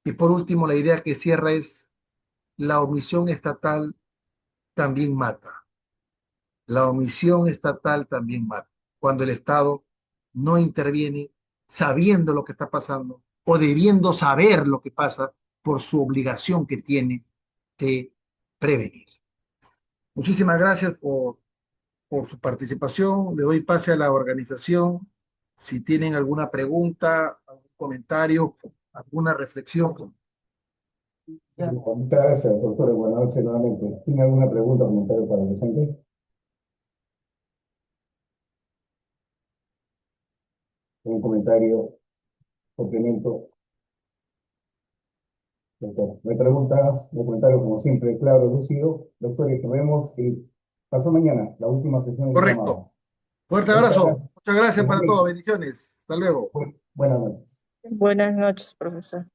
B: Y por último, la idea que cierra es: la omisión estatal también mata. La omisión estatal también mata. Cuando el Estado no interviene sabiendo lo que está pasando o debiendo saber lo que pasa por su obligación que tiene de prevenir. Muchísimas gracias por su participación. Le doy pase a la organización. Si tienen alguna pregunta, algún comentario, alguna reflexión.
A: Muchas gracias, doctor. Buenas noches nuevamente. ¿Tiene alguna pregunta o comentario para el docente? Un comentario, complemento, doctor. Me preguntas, mi comentario como siempre, claro, lúcido. Doctores, nos vemos pasó mañana, la última sesión del
B: Correcto.
A: diplomado.
B: Fuerte
A: Muchas
B: abrazo.
A: gracias.
B: Muchas gracias para todos.
A: Igualmente.
B: Bendiciones. Hasta luego.
A: Buenas noches.
C: Buenas noches, profesor.